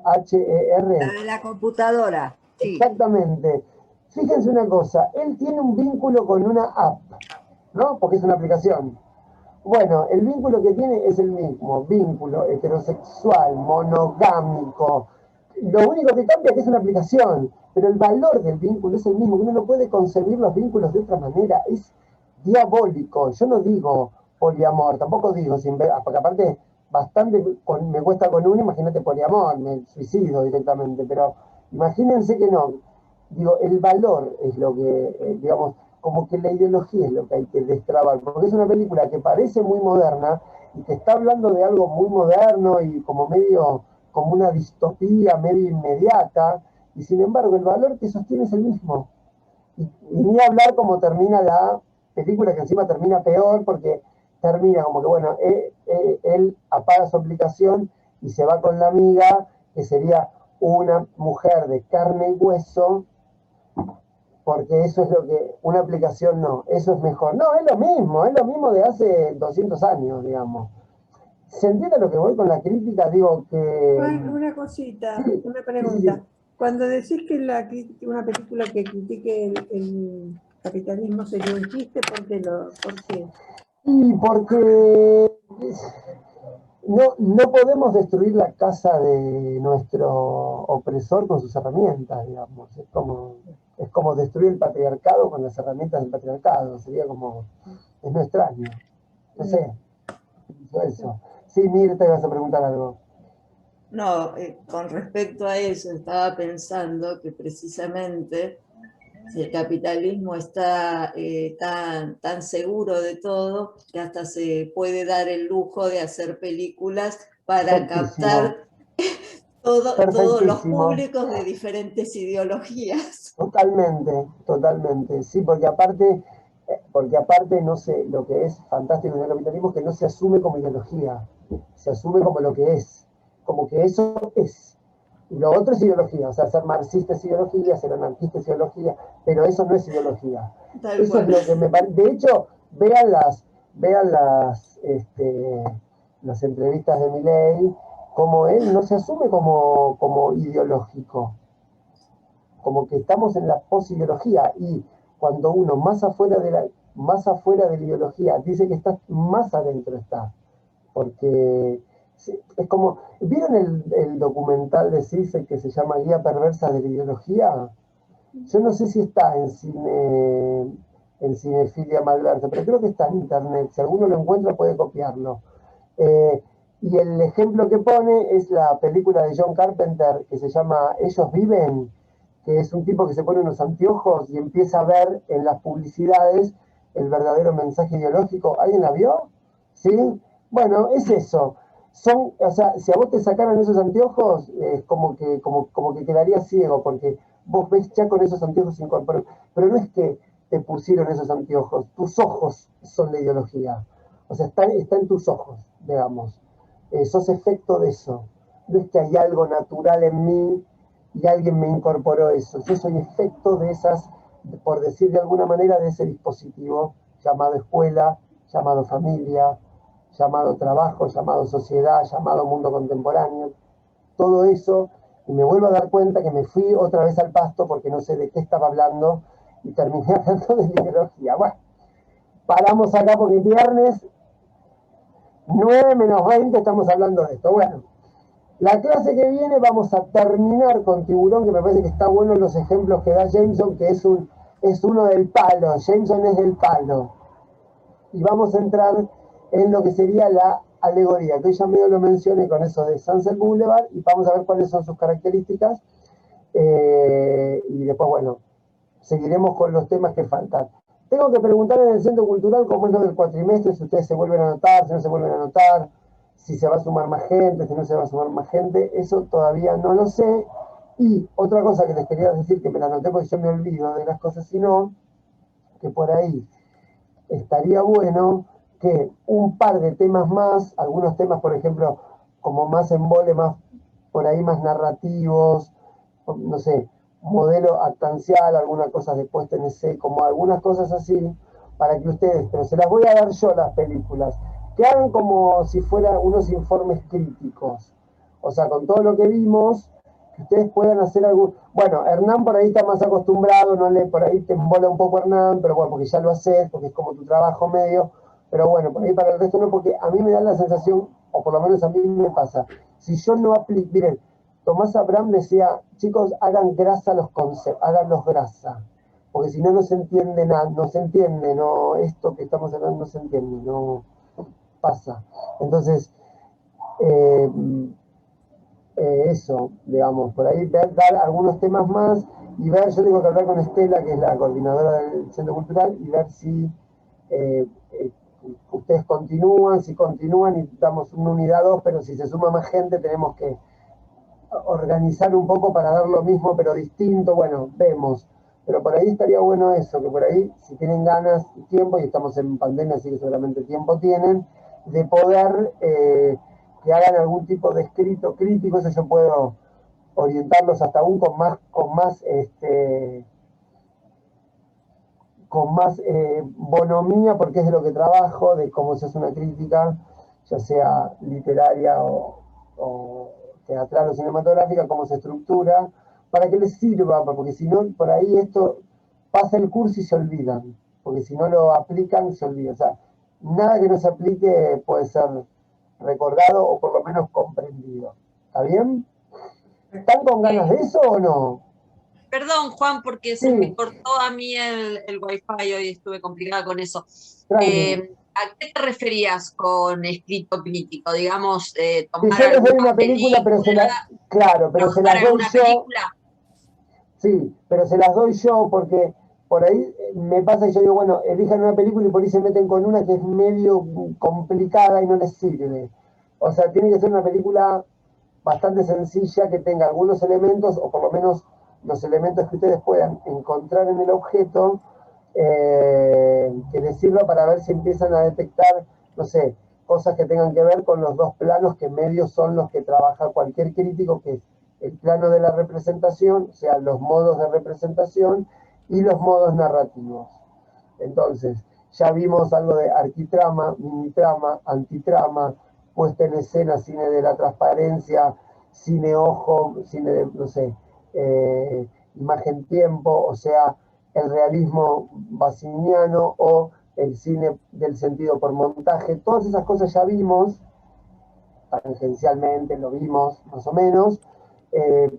H-E-R. La de la computadora. Sí. Exactamente. Fíjense una cosa, él tiene un vínculo con una app, ¿no? Porque es una aplicación. Bueno, el vínculo que tiene es el mismo, vínculo heterosexual, monogámico. Lo único que cambia es que es una aplicación, pero el valor del vínculo es el mismo, que uno no puede concebir los vínculos de otra manera, es diabólico. Yo no digo poliamor, tampoco digo sin ver, porque aparte bastante, me cuesta con uno, imagínate poliamor, me suicido directamente, pero imagínense que no. Digo, el valor es lo que, digamos, como que la ideología es lo que hay que destrabar, porque es una película que parece muy moderna y que está hablando de algo muy moderno y como medio, como una distopía medio inmediata, y sin embargo el valor que sostiene es el mismo. Y ni hablar cómo termina la película, que encima termina peor, porque termina como que, bueno, él apaga su aplicación y se va con la amiga, que sería una mujer de carne y hueso, porque eso es lo que, una aplicación no, eso es mejor. No, es lo mismo de hace 200 años, digamos. ¿Se entiende lo que voy con la crítica? Digo que... Una cosita, Sí, una sí, sí, pregunta. sí. Cuando decís que una película que critique el capitalismo sería un chiste, ¿por qué? Y porque no podemos destruir la casa de nuestro opresor con sus herramientas, digamos. Es como destruir el patriarcado con las herramientas del patriarcado. Sería como, es no extraño. No sé, eso. Sí, Mirta, ibas a preguntar algo. No, con respecto a eso, estaba pensando que precisamente si el capitalismo está tan seguro de todo, que hasta se puede dar el lujo de hacer películas para Perfectísimo, captar todos los perfectísimo. públicos de diferentes ideologías. Totalmente, totalmente. Sí, porque aparte, no sé, lo que es fantástico en el capitalismo es que no se asume como ideología, se asume como lo que es, como que eso es. Y lo otro es ideología, o sea, ser marxista es ideología, ser anarquista es ideología, pero eso no es ideología. Tal Eso es cual. lo que me parece. De hecho, vean las entrevistas de Milei, como él no se asume como ideológico, como que estamos en la posideología, y cuando uno más afuera de la ideología dice que está, más adentro está, porque es como, ¿vieron el documental de CISE que se llama Guía Perversa de la Ideología? Yo no sé si está en Cinefilia Malversa, pero creo que está en internet. Si alguno lo encuentra puede copiarlo. Eh, y el ejemplo que pone es la película de John Carpenter que se llama Ellos Viven, que es un tipo que se pone unos anteojos y empieza a ver en las publicidades el verdadero mensaje ideológico. ¿Alguien la vio? ¿Sí? Bueno, es eso. O sea, si a vos te sacaran esos anteojos, es como que quedarías ciego, porque vos ves ya con esos anteojos incorporados. Pero no es que te pusieron esos anteojos, tus ojos son la ideología. O sea, está en tus ojos, digamos. Sos efecto de eso. No es que hay algo natural en mí y alguien me incorporó eso. Yo soy efecto de esas, por decir de alguna manera, de ese dispositivo llamado escuela, llamado familia, llamado trabajo, llamado sociedad, llamado mundo contemporáneo. Todo eso, y me vuelvo a dar cuenta que me fui otra vez al pasto porque no sé de qué estaba hablando y terminé hablando de ideología. Bueno, paramos acá porque es viernes, 9 menos 20 estamos hablando de esto. Bueno, la clase que viene vamos a terminar con Tiburón, que me parece que está bueno los ejemplos que da Jameson, que es uno del palo. Jameson es del palo. Y vamos a entrar en lo que sería la alegoría, que ya medio lo mencioné con eso de Sunset Boulevard, y vamos a ver cuáles son sus características. Y después, bueno, seguiremos con los temas que faltan. Tengo que preguntar en el Centro Cultural cómo es lo del cuatrimestre, si ustedes se vuelven a anotar, si no se vuelven a anotar, si se va a sumar más gente, si no se va a sumar más gente, eso todavía no lo sé. Y otra cosa que les quería decir, que me la anoté porque yo me olvido de las cosas, sino que por ahí estaría bueno que un par de temas más, algunos temas, por ejemplo, como más embole, más por ahí más narrativos, no sé, modelo actancial, algunas cosas de puesta en escena, como algunas cosas así, para que ustedes, pero se las voy a dar yo las películas, que hagan como si fueran unos informes críticos, o sea, con todo lo que vimos, que ustedes puedan hacer algún... Bueno, Hernán por ahí está más acostumbrado, no le, por ahí te embola un poco Hernán, pero bueno, porque ya lo haces, porque es como tu trabajo medio, pero bueno, por ahí para el resto no, porque a mí me da la sensación, o por lo menos a mí me pasa, si yo no aplico, miren, Tomás Abraham decía, chicos, hagan grasa los conceptos, háganlos grasa, porque si no, no se entiende nada, no se entiende, no, esto que estamos hablando no se entiende, no pasa. Entonces, eso, digamos, por ahí dar algunos temas más y ver, yo tengo que hablar con Estela, que es la coordinadora del Centro Cultural, y ver si ustedes continúan, si continúan y damos una unidad 2, pero si se suma más gente tenemos que organizar un poco para dar lo mismo pero distinto, bueno, vemos. Pero por ahí estaría bueno eso, que por ahí, si tienen ganas y tiempo, y estamos en pandemia, así que seguramente tiempo tienen, de poder que hagan algún tipo de escrito crítico, eso yo puedo orientarlos hasta aún con más bonomía, porque es de lo que trabajo, de cómo se hace una crítica, ya sea literaria o teatral o cinematográfica, cómo se estructura, para que les sirva, porque si no, por ahí esto pasa el curso y se olvidan, porque si no lo aplican, se olvidan. O sea, nada que no se aplique puede ser recordado o por lo menos comprendido. ¿Está bien? ¿Están con ganas de eso o no? Perdón, Juan, porque se me Sí, cortó a mí el wifi, hoy estuve complicada con eso. tranqui. ¿A qué te referías con escrito crítico? Digamos, Si tomar yo les doy alguna una película, pero película, claro, pero se trabajar las en doy una yo, película. sí, pero se las doy yo porque por ahí me pasa y yo digo, bueno, elijan una película y por ahí se meten con una que es medio complicada y no les sirve. O sea, tiene que ser una película bastante sencilla que tenga algunos elementos, o por lo menos los elementos que ustedes puedan encontrar en el objeto, que les sirva para ver si empiezan a detectar, no sé, cosas que tengan que ver con los dos planos que medios son los que trabaja cualquier crítico, que es el plano de la representación, o sea, los modos de representación y los modos narrativos. Entonces, ya vimos algo de arquitrama, minitrama, antitrama, puesta en escena, cine de la transparencia, cine ojo, cine de, no sé, imagen-tiempo, o sea, el realismo basiniano o el cine del sentido por montaje. Todas esas cosas ya vimos, tangencialmente lo vimos más o menos,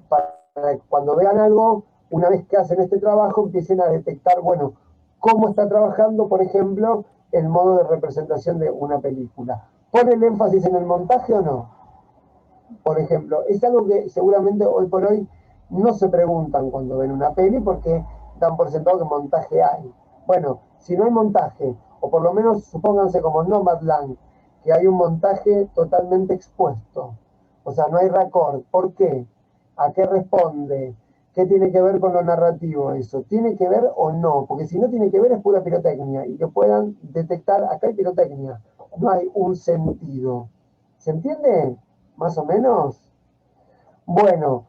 para que cuando vean algo, una vez que hacen este trabajo, empiecen a detectar, bueno, cómo está trabajando, por ejemplo, el modo de representación de una película. ¿Pone el énfasis en el montaje o no? Por ejemplo, es algo que seguramente hoy por hoy no se preguntan cuando ven una peli porque dan por sentado que montaje hay. Bueno, si no hay montaje, o por lo menos supónganse como Nomadland, que hay un montaje totalmente expuesto. O sea, no hay raccord. ¿Por qué? ¿A qué responde? ¿Qué tiene que ver con lo narrativo eso? ¿Tiene que ver o no? Porque si no tiene que ver es pura pirotecnia y que puedan detectar, acá hay pirotecnia, no hay un sentido. ¿Se entiende? Más o menos. Bueno,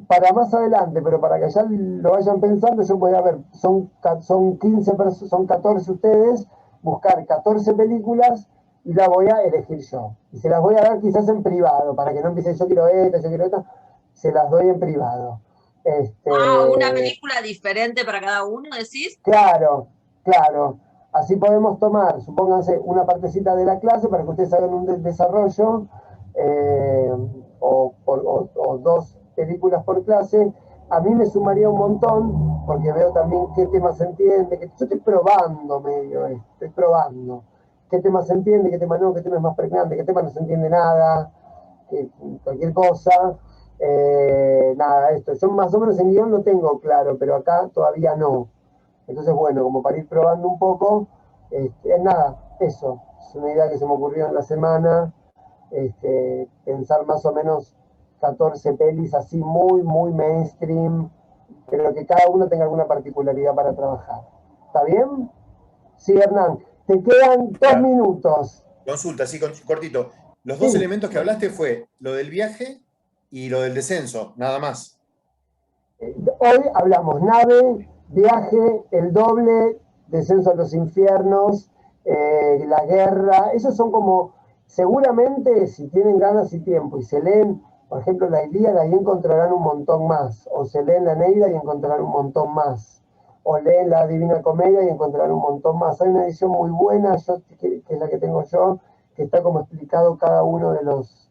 para más adelante, pero para que ya lo vayan pensando, yo voy a ver, son 15 son 14 ustedes, buscar 14 películas y la voy a elegir yo. Y se las voy a dar quizás en privado, para que no empiecen yo quiero esta, se las doy en privado. Ah, una Este, película diferente para cada uno, decís. claro, claro. Así podemos tomar, supónganse, una partecita de la clase para que ustedes hagan un desarrollo, eh, o dos películas por clase. A mí me sumaría un montón, porque veo también qué tema se entiende. Que yo estoy probando medio esto, estoy probando. ¿Qué tema se entiende, qué tema no, qué tema es más pregnante, qué tema no se entiende nada, cualquier cosa? Nada, esto. Yo más o menos en guión lo tengo claro, pero acá todavía no. Entonces, bueno, como para ir probando un poco, nada, eso. Es una idea que se me ocurrió en la semana, pensar más o menos 14 pelis así muy, muy mainstream, pero que cada uno tenga alguna particularidad para trabajar. ¿Está bien? Sí, Hernán. Te quedan 2 minutos. Consulta, sí, cortito. Los dos Sí, elementos que hablaste fue lo del viaje y lo del descenso, nada más. hoy hablamos nave, viaje, el doble, descenso a los infiernos, la guerra. Esos son como, seguramente, si tienen ganas y tiempo y se leen, por ejemplo, la Ilíada, ahí encontrarán un montón más. O se leen la Neida y encontrarán un montón más. O leen la Divina Comedia y encontrarán un montón más. Hay una edición muy buena, que es la que tengo yo, que está como explicado cada uno de los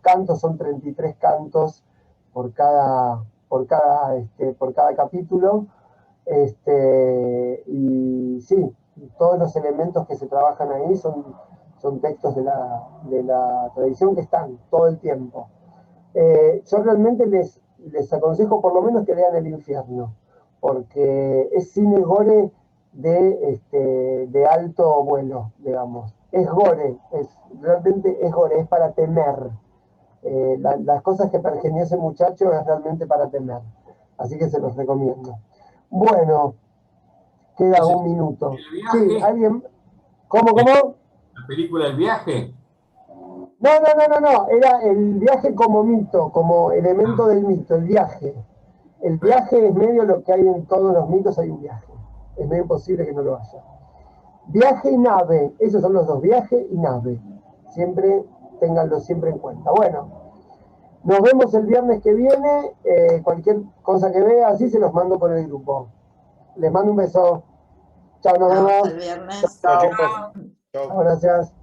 cantos, son 33 cantos por cada capítulo. Y sí, todos los elementos que se trabajan ahí son textos de la tradición que están todo el tiempo. Yo realmente les aconsejo por lo menos que lean El Infierno, porque es cine gore de alto vuelo, digamos. Es gore, realmente es gore, es para temer. Las cosas que pergeñó ese muchacho es realmente para temer. Así que se los recomiendo. Bueno, queda un minuto. Sí, ¿alguien? ¿Cómo? ¿La película El Viaje? No, era el viaje como mito, como elemento del mito, el viaje. El viaje es medio lo que hay en todos los mitos, hay un viaje. Es medio imposible que no lo haya. Viaje y nave, esos son los dos, viaje y nave. Ténganlo siempre en cuenta. Bueno, nos vemos el viernes que viene. Cualquier cosa que vea, así se los mando por el grupo. Les mando un beso. Chao, nos vemos. Hasta el viernes. Chao. Chao. Gracias.